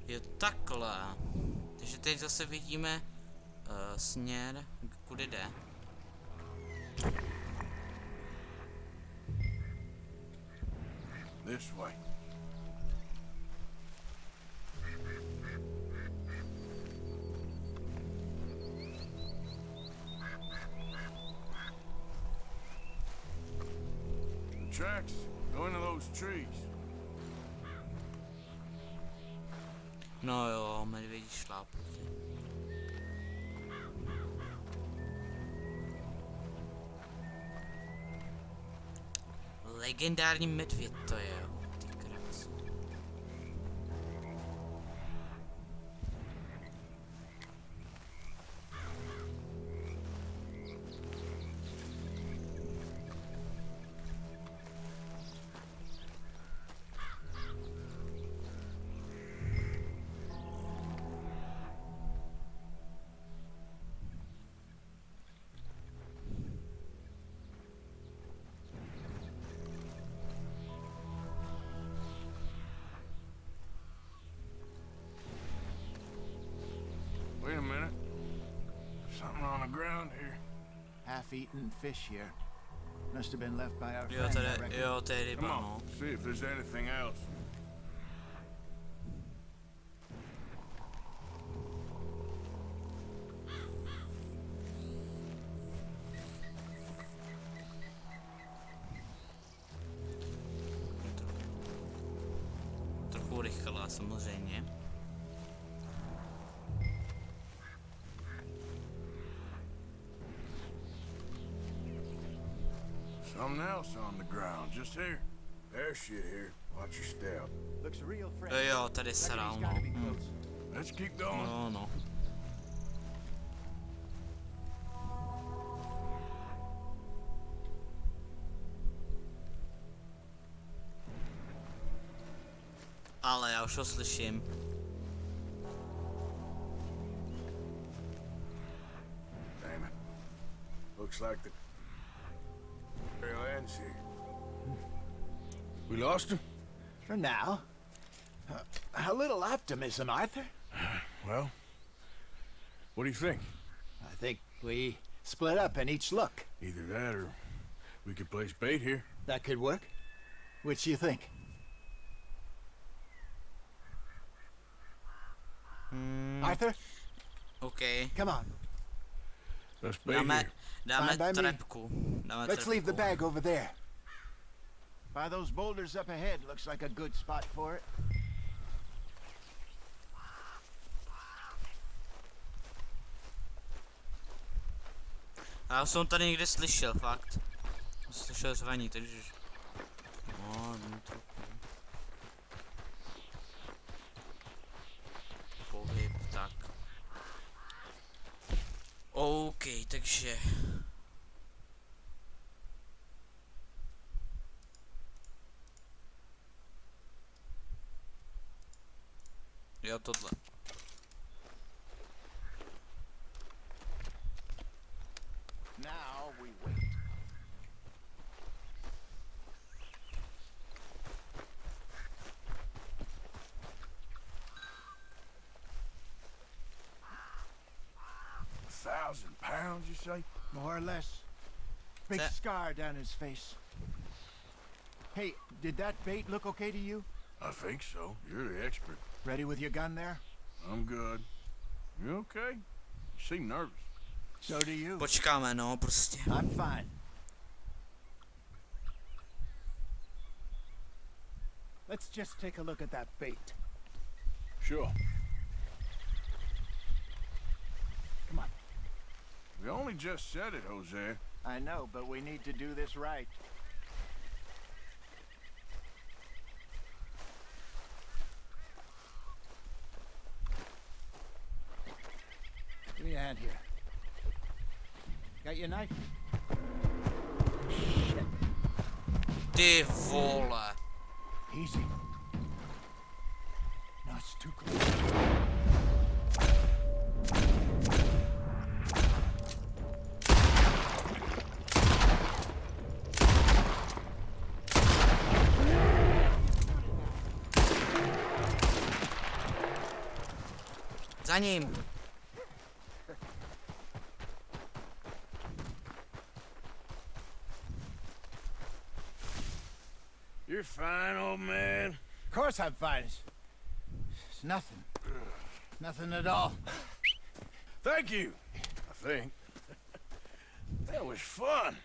Jo, takhle. Takže teď zase vidíme směr, kudy jde. This way. The tracks go into those trees. No jo, medvědí šlápky. Legendární medvěd to je, jo. Ty krás. Wait a minute. Something on the ground here. Half-eaten fish here. Must have been left by our Jo, friend, I reckon. jo, to je ryba, Come no. on, see if there's anything else. Trochu rychlá, samozřejmě. Something else on the ground, just here. There's shit here. Watch your step. Looks real fresh. Jo, tady se dál, no. Let's keep going. No, no. Ale já už ho slyším. Damn it. Looks like the trail ends here. We lost him? For now. A little optimism, Arthur. Well, what do you think? I think we split up and each look. Either that or we could place bait here. That could work. Which do you think? Arthur? Okay. Come on. Let's bait here. Dáme Fine by me. trepku. Let's leave the bag over there. By those boulders up ahead, looks like a good spot for it. Já jsem tady někde slyšel, fakt. Slyšel zvaní, takže... No, trochu. Pohyb, tak. OK, takže... Jo, tohle. Now we wait. £1,000, you say? More or less. Big scar down his face. Hey, did that bait look okay to you? I think so. You're the expert. Ready with your gun there? I'm good. You okay? You seem nervous. So do you. Počkáme, no, prostě. I'm fine. Let's just take a look at that bait. Sure. Come on. We only just said it, Jose. I know, but we need to do this right. Give me a hand here. Got your knife? Shit. Ty vole. Easy. No, it's too close. Za ním. You're fine, old man. Of course I'm fine. It's nothing. Nothing at all. Thank you, I think. That was fun.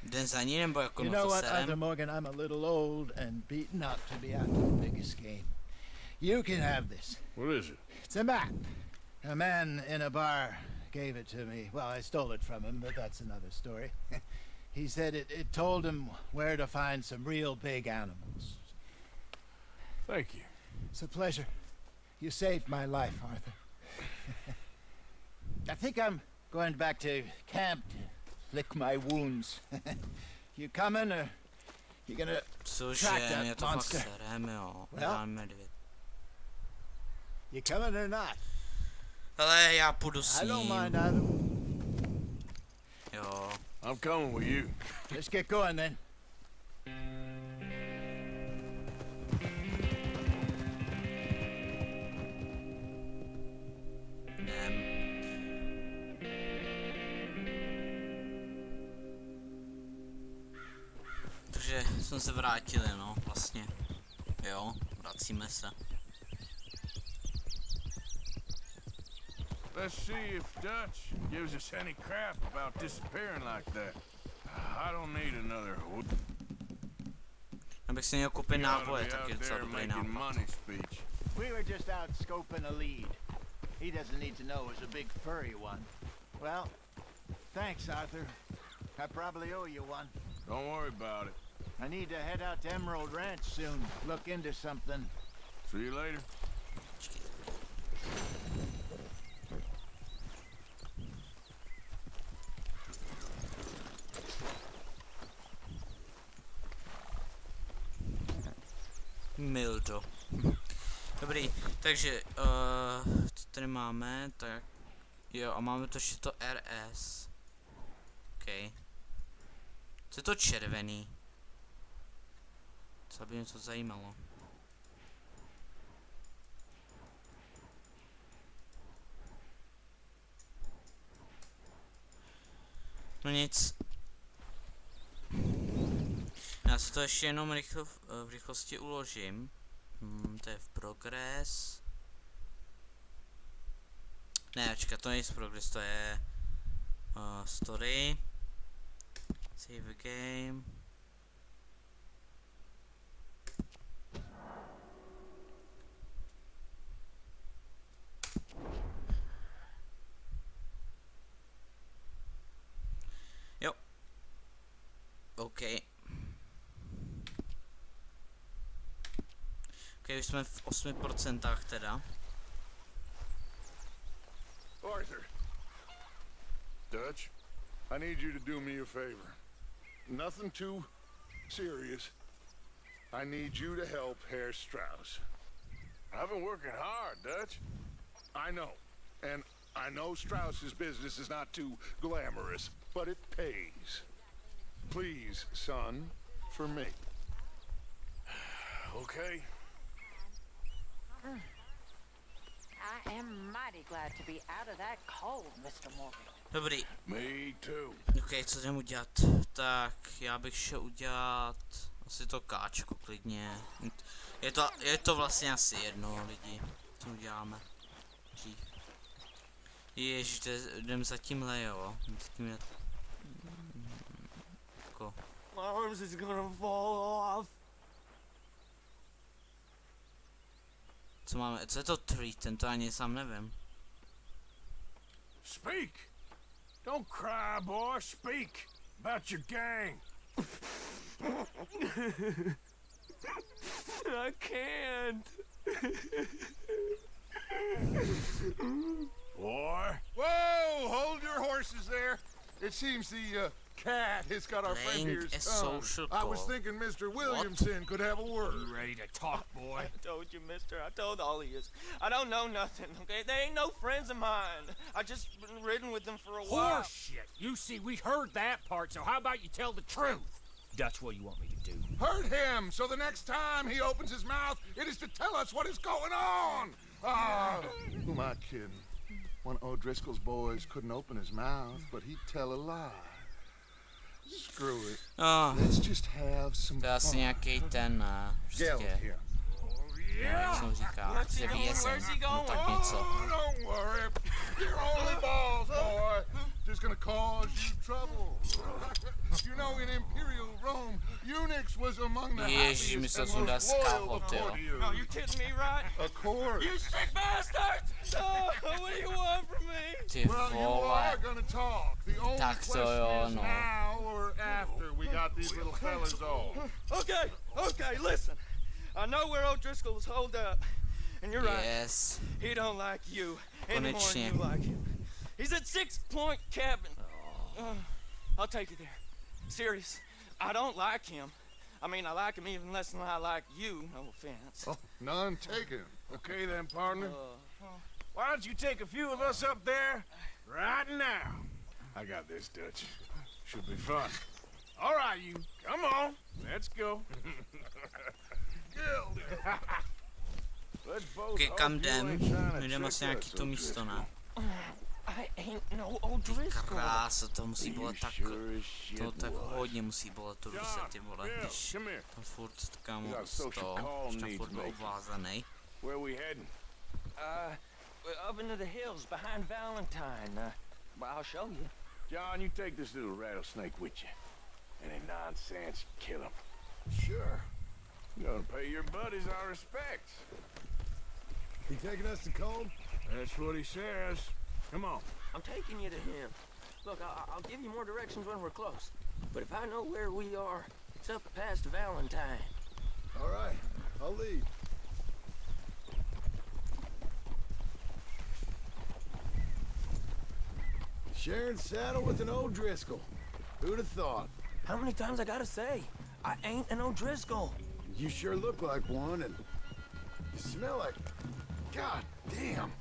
Den za ní nebo jako You know what, Arthur Morgan, I'm a little old and beaten up to be after the biggest game. You can have this. What is it? It's a map. A man in a bar gave it to me. Well, I stole it from him, but that's another story. He said it told him where to find some real big animals. Thank you. It's a pleasure. You saved my life, Arthur. I think I'm going back to camp to lick my wounds. You coming, or you gonna track that monster? Well, you coming or not? Ale já půjdu s I don't ním. mind either. Jo. I'm coming with you. Let's get going then. Takže jsme se vrátili, no, vlastně. Jo, vracíme se. Let's see if Dutch gives us any crap about disappearing like that. I don't need another hood. Abych si měl koupit náboje, tak je docela dobrý nápad. We were just out scoping a lead. He doesn't need to know it's a big furry one. Well, thanks, Arthur. I probably owe you one. Don't worry about it. I need to head out to Emerald Ranch soon. Look into something. See you later. Mildo. Dobrý, takže, co tady máme, tak, jo, a máme to ještě to RS. OK. Co je to červený? Co by mě to zajímalo? No nic. Já si to ještě jenom v rychlosti uložím. To je v progress. Ne, počkat, to není v progress, to je story. Save a game. Jo. OK. Už jsme v 8% teda. Arthur. Dutch, I need you to do me a favor. Nothing too serious. I need you to help Herr Strauss. I've been working hard, Dutch. I know. And I know Strauss's business is not too glamorous, but it pays. Please, son, for me. Okay. I am mighty glad to be out of that cold, Mr. Morgan. Dobrý. Me too. OK, co jdem udělat? Tak, já bych šel udělat asi to káčko klidně. Je to vlastně asi jedno, lidi. Co uděláme? Ježiš, jdem za tímhle, jo. Za tímhle. Jako. My arms is gonna fall off. Co máme, co je to treat, to ani sám nevím. Speak! Don't cry, boy. Speak about your gang. I can't. Boy. Whoa! Hold your horses there. It seems the cat has got our friend here's tongue. I was thinking Mr. Williamson could have a word. You ready to talk, boy? I told you, mister. I told all of you. I don't know nothing, okay? They ain't no friends of mine. I just been ridden with them for a while. Horseshit. You see, we heard that part, so how about you tell the truth? Dutch, what do you want me to do? Hurt him, so the next time he opens his mouth, it is to tell us what is going on. Who am I kidding? One of O'Driscoll's boys couldn't open his mouth, but he'd tell a lie. Screw it. Let's just have some to je asi nějaký ten, prostě, jak jsem říkal, že vězeň, no tak něco. Don't worry, you're only balls, boy. Just gonna cause you trouble. You know, in Imperial Rome, eunuchs was among the Ježiš, mi se sundá skalpot, jo. No, you kidding me, right? Of course. You sick bastard! Oh, what do you want from me? Ty vole. Tak to jo, no. Now or after we got these little fellas off. Okay, listen. I know where O'Driscoll's holed up. And you're right. Yes. He don't like you any more than you like him. He's at 6 Point Cabin. I'll take you there. Serious. I don't like him. I mean, I like him even less than I like you, no offense. Oh, none taken. Okay then, partner. Why don't you take a few of us up there right now? I got this, Dutch. Should be fun. All right, you. Come on. Let's go. Okay, kam jdem? Jdem asi nějaký to místo, ne? Krása, to musí bolet tak, to tak hodně musí bolet to ruce, ty vole, když tam furt kámo to, když tam furt byl obvázaný. Up into the hills behind Valentine. Well, I'll show you. John, you take this little rattlesnake with you. Any nonsense, kill him. Sure. You gotta pay your buddies our respects. He taking us to Cold? That's what he says. Come on. I'm taking you to him. Look, I'll give you more directions when we're close. But if I know where we are, it's up past Valentine. All right, I'll lead. Sharing saddle with an O'Driscoll. Who'd have thought? How many times I gotta say? I ain't an O'Driscoll. You sure look like one, and you smell like... God damn.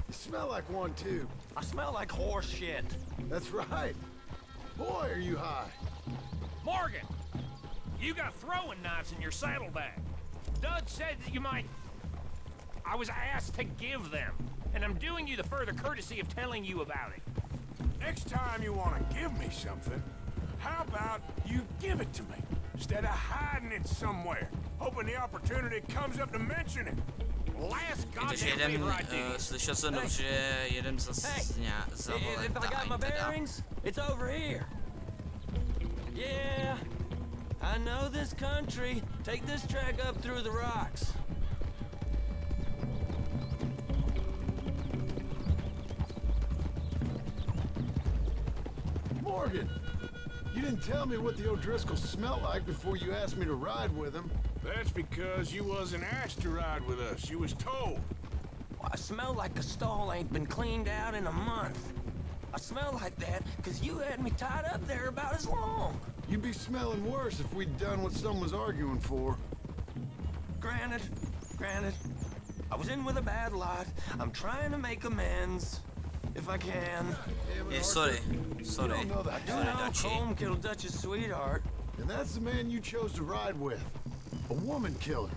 You smell like one, too. I smell like horse shit. That's right. Boy, are you high. Morgan! You got throwing knives in your saddlebag. Dud said that you might... I was asked to give them, and I'm doing you the further courtesy of telling you about it. Next time you want to give me something, how about you give it to me, instead of hiding it somewhere, hoping the opportunity comes up to mention it. Protože jedem, slyšel jsem dobře, že jedem za Valentine teda. It's over here. Yeah, I know this country. Take this track up through the rocks. Morgan, you didn't tell me what the O'Driscolls smelled like before you asked me to ride with them. That's because you wasn't asked to ride with us. You was told. I smell like a stall ain't been cleaned out in a month. I smell like that because you had me tied up there about as long. You'd be smelling worse if we'd done what some was arguing for. Granted. I was in with a bad lot. I'm trying to make amends. If I can. Yeah, sorry. I do know Colm killed Dutch's sweetheart. And that's the man you chose to ride with. A woman killer.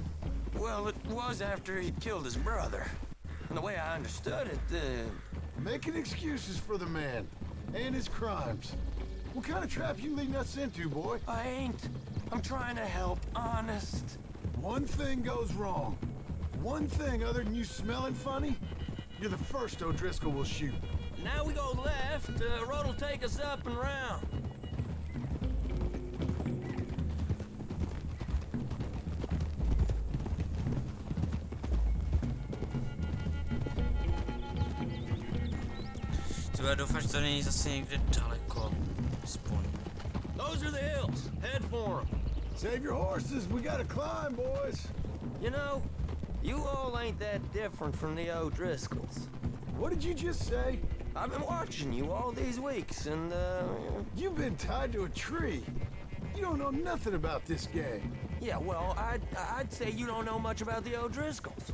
Well, it was after he'd killed his brother. And the way I understood it, Making excuses for the man. And his crimes. What kind of trap you leading us into, boy? I ain't. I'm trying to help, honest. One thing goes wrong. One thing other than you smelling funny, You're the first O'Driscoll will shoot. Now we go left. Road will take us up and round. Třeba doufám, že to není zase někde daleko. Aspoň. Those are the hills. Head for them. Save your horses. We gotta climb, boys. You know, you all ain't that different from the O'Driscolls. What did you just say? I've been watching you all these weeks, and, You've been tied to a tree. You don't know nothing about this gang. Yeah, well, I'd say you don't know much about the O'Driscolls.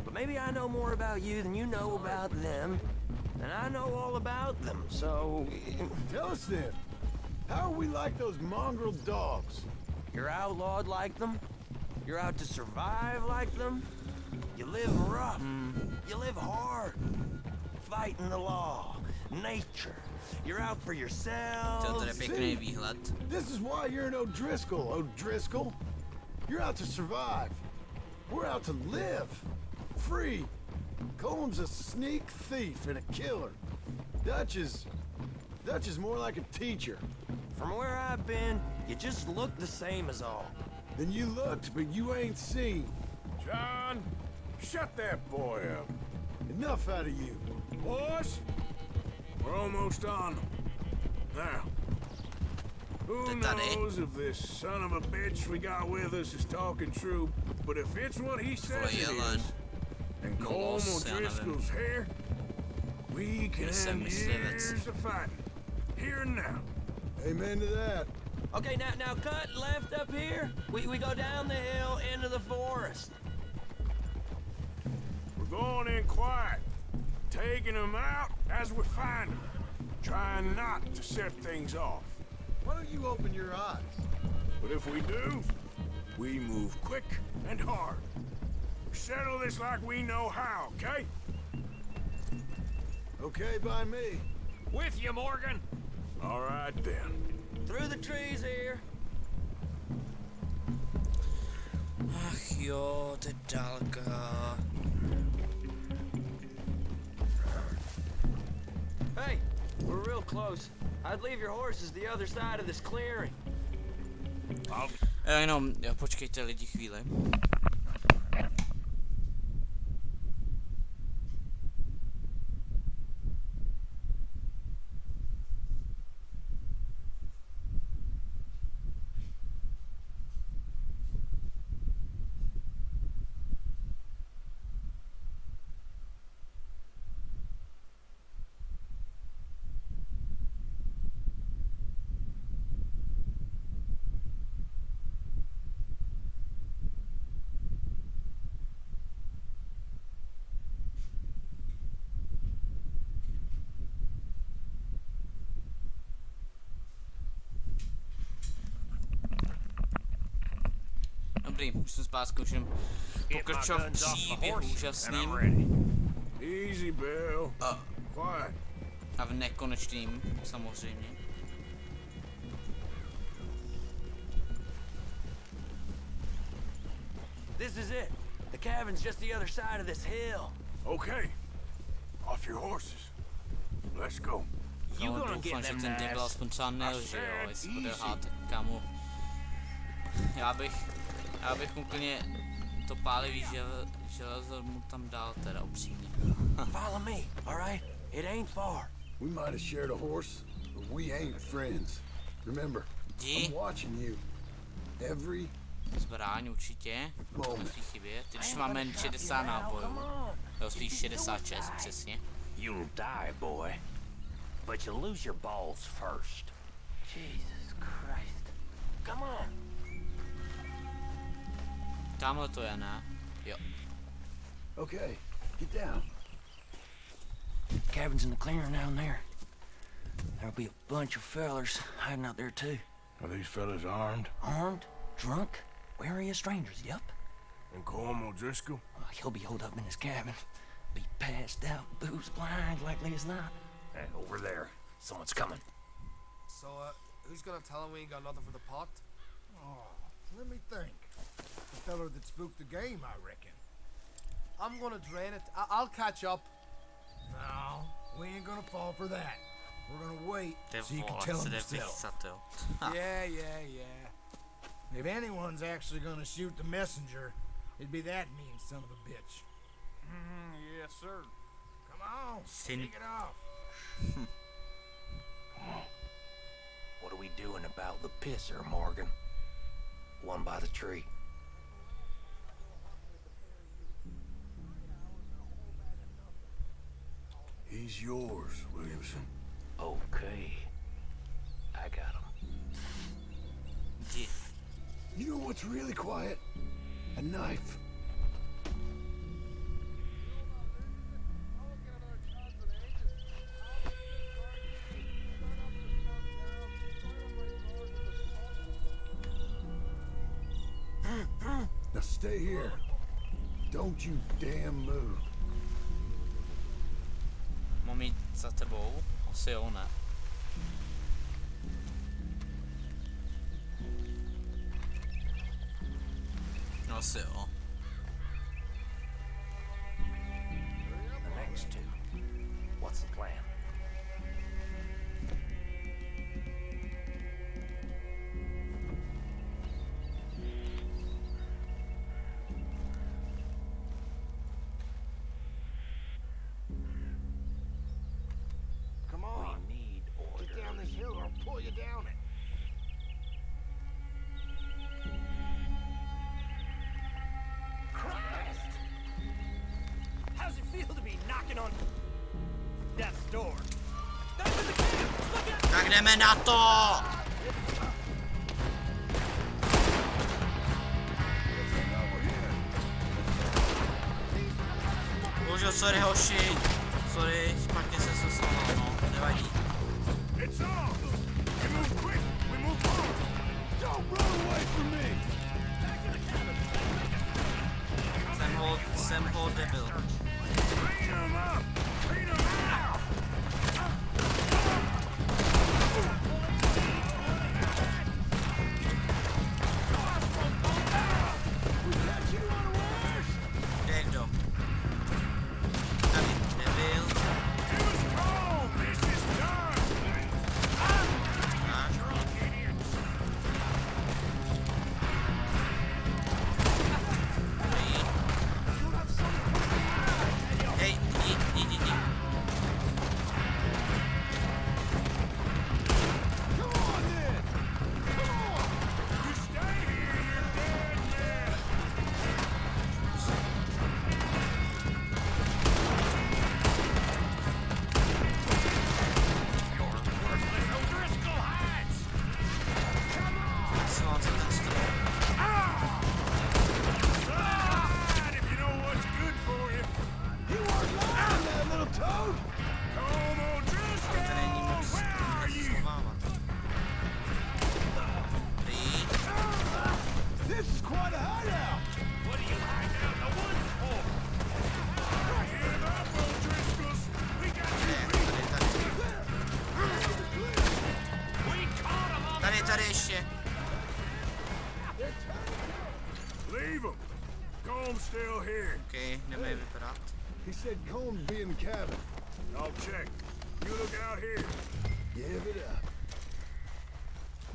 But maybe I know more about you than you know about them. And I know all about them, so... Tell us then. How are we like those mongrel dogs? You're outlawed like them. You're out to survive like them. You live rough. You live hard. Fighting the law. Nature. You're out for yourselves. See, this is why you're an O'Driscoll, O'Driscoll. You're out to survive. We're out to live. Free. Coleman's a sneak thief and a killer. Dutch is more like a teacher. From where I've been, you just look the same as all. Then you looked, but you ain't seen. John, shut that boy up. Enough out of you. Boys, we're almost on them. Now, who knows if this son of a bitch we got with us is talking true, but if it's what he says it is, and Colm O'Driscoll's here, we can end years of fighting. Here and now. Amen to that. Okay, now cut left up here. We go down the hill into the forest. We're going in quiet, taking them out as we find them, trying not to set things off. Why don't you open your eyes? But if we do, we move quick and hard. We settle this like we know how, okay? Okay by me. With you, Morgan. All right, then. Through the trees here. Ach jo, to je dálka. Hey, we're real close. I'd leave your horses the other side of this clearing. Jenom, počkejte lidi chvíli. Dobrý, už jsem zpátky, už pokračovat v příběhu úžasným. Easy, Bill. Quiet. A v nekonečným, samozřejmě. This is it. The cabin's just the other side of this hill. Okay. Off your horses. Let's go. You gonna get them ten debil aspoň třeba nelže, jo, jestli bude lhát, tak kamu. Já bych úplně to pálivý železo mu tam dal teda upřímně. Follow me, all right? It ain't far. We might have shared a horse, but we ain't friends. Remember, I'm watching you. Every zbraň určitě, musí chybět. Když máme 60 nábojů, jo, spíš 66 přesně. You'll die, boy. But you lose your balls first. Jesus Christ. Come on. Tamhle to je, ne? Jo. Okay, get down. Cabin's in the clearing down there. There'll be a bunch of fellers hiding out there too. Are these fellas armed? Armed, drunk, wary of strangers, yep. And Colm O'Driscoll? He'll be holed up in his cabin. Be passed out, booze blind, likely as not. Hey, over there. Someone's coming. So, who's gonna tell him we ain't got nothing for the pot? Oh, let me think. The feller that spooked the game, I reckon. I'm gonna drain it. I'll catch up. No, we ain't gonna fall for that. We're gonna wait Ty so you can vole, tell se him jde yourself. vychcat, jo. Yeah. If anyone's actually gonna shoot the messenger, it'd be that mean son of a bitch. Yes, sir. Come on, Sin- take it off. Come on. What are we doing about the pisser, Morgan? One by the tree. He's yours, Williamson. Okay. I got him. Jdi. You know what's really quiet? A knife. Now stay here. Don't you damn move. Mám jít za tebou? Asi jo, ne. No asi jo. The next two. What's the plan? Come on. We need orders. Get down this hill or I'll pull you down it. Christ! How's it feel to be knocking on death's door? That's in the camp! Look out! Tak jdeme na to! Bože, sorry hoši. Sorry, špatně se seslal, no, nevadí. It's off! We move quick! We move forward! Don't run away from me! Jsem ho debil. Clean him up! Clean him out! Kde kdo? Tady, debil. Hej, jdi. This is quite a hideout! What are you hiding out in the woods for? Give up, O'Driscolls! We got you We caught him on Tady ještě. Leave him! Comb's still here. OK, jdeme je vypadat. He said Comb's be in the cabin. I'll check. You look out here. Give it up.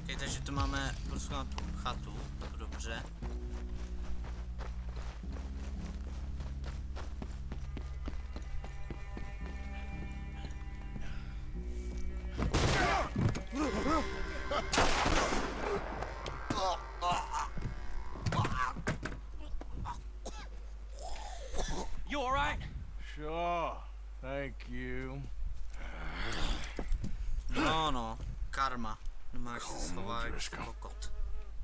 OK, takže tu máme prostě na tu chatu, to dobře. You alright? Sure. Thank you. No, karma. Nemáš se schovat kokot.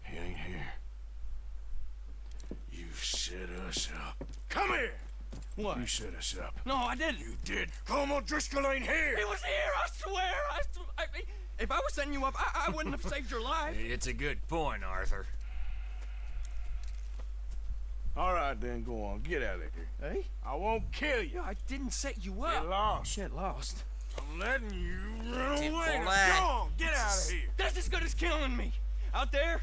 He ain't here. You set us up. Come here! What? You set us up. No, I didn't. You did. Colm O'Driscoll ain't here! He was here, I swear! I mean, if I was setting you up, I wouldn't have saved your life. It's a good point, Arthur. All right, then, go on. Get out of here. Hey? I won't kill you. I didn't set you up. Get lost. Shit, lost. I'm letting you run Get away. away. Now, go on, get out of here. That's as good as killing me. Out there,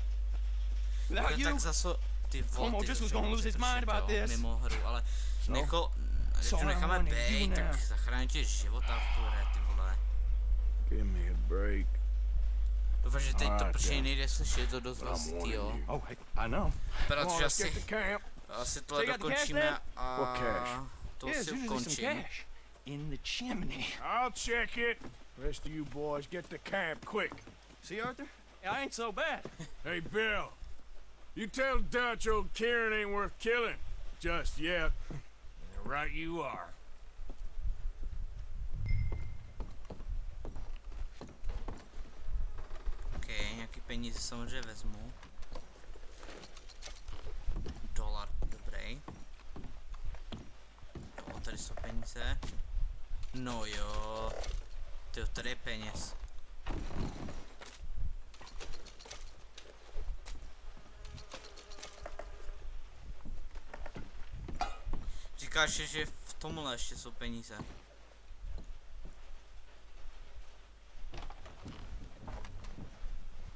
without you, Tak zase ty Colm O'Driscoll was gonna lose his mind about this. Mimo hru, ale That's Když all to I necháme wanted to do bejt, tak now. zachrání tě života, Arture, ty vole. Give me a break. Doufám, že teď to Alright, pršení then. nejde slyšet, to dost But I'm hlasitý, jo. warning you. Oh, hey, I know. Protože Let's get to camp. asi So tohle you got the cash dokončíme then? a What cash? to Yeah, si there's usually some ukončím. cash in the chimney. I'll check it. Rest of you boys, get to camp quick. See, Arthur? I ain't so bad. Hey, Bill. You tell Dutch old Kieran ain't worth killing. Just yet. Right you are. OK, nějaký peníze samozřejmě vezmu. Dolar, dobrý. No, tady jsou peníze. No jo. Tyjo, tady je peněz. Říkáš, že v tomhle ještě jsou peníze.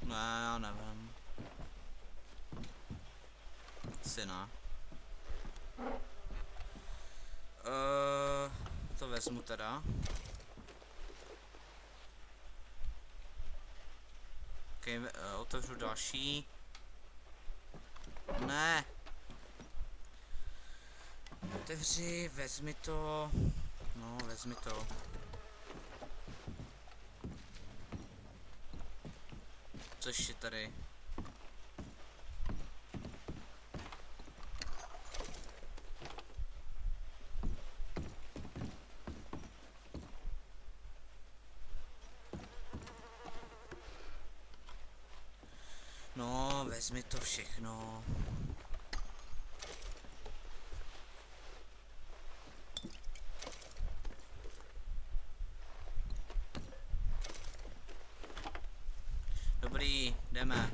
Ne, já nevím. Asi ne. To vezmu teda. Okay, otevřu další. Ne. Otevři, vezmi to. No, vezmi to. Co ještě tady? No, vezmi to všechno. Dobrý, jdeme.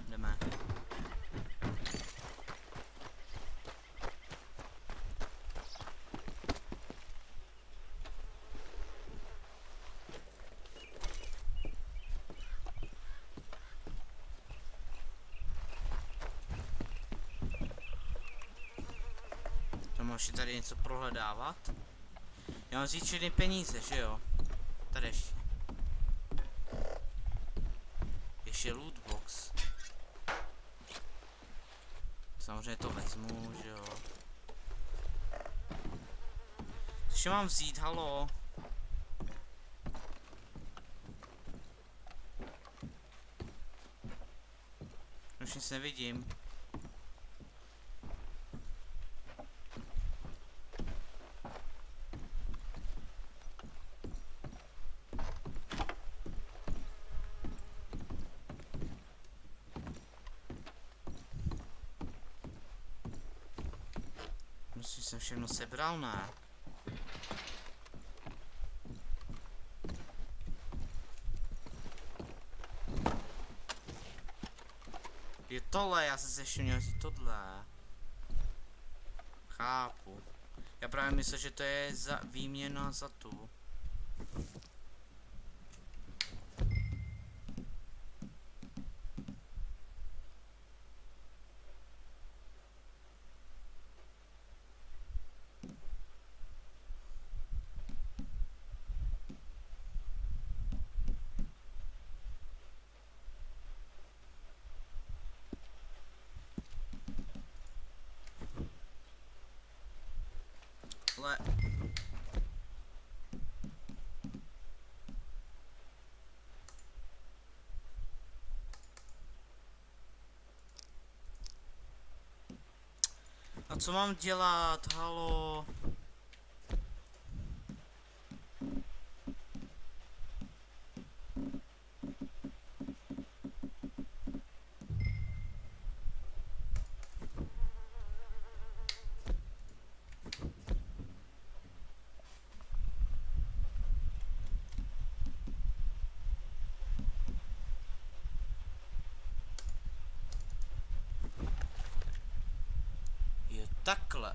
To máš tady něco prohledávat? Já mám vzít všechny peníze, že jo? Tady ještě. Ještě lootbox. Samozřejmě to vezmu, že jo. Ještě mám vzít, halo. Už nic nevidím. Myslím, že jsem všechno sebral, ne? Je tohle, já jsem se ještě měl vzít tohle. Chápu. Já právě myslím, že to je za výměna za tu. Ale... A co mám dělat, halo? Takhle.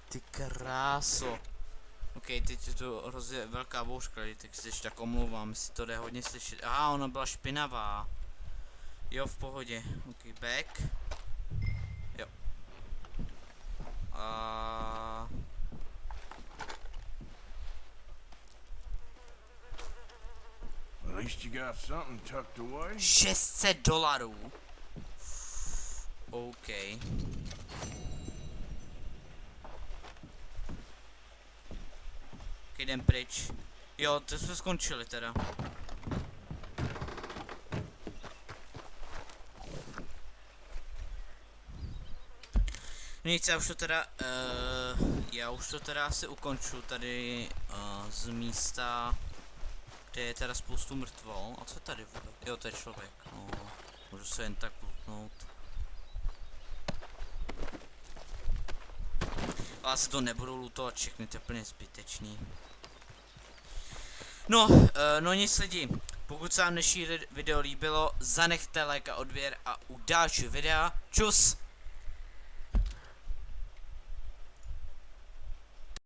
Ty kráso. OK, teď je to hrozně velká bouřka, tak si tak omlouvám, jestli to jde hodně slyšet. Aha, ona byla špinavá. Jo, v pohodě. OK, back. Jo. A... At least you got something tucked away. $600. OK. Jdem pryč. Jo, to jsme skončili teda. Nic, já už to teda asi ukonču tady z místa, kde je teda spoustu mrtvol. A co je tady vůbec? Jo, to je člověk. No, můžu se jen tak lutnout. Ale se to nebudou lutovat všechny, to je úplně zbytečný. No nic lidi, pokud se vám dnešní video líbilo, zanechte like a odběr a u dalšího videa. Čus!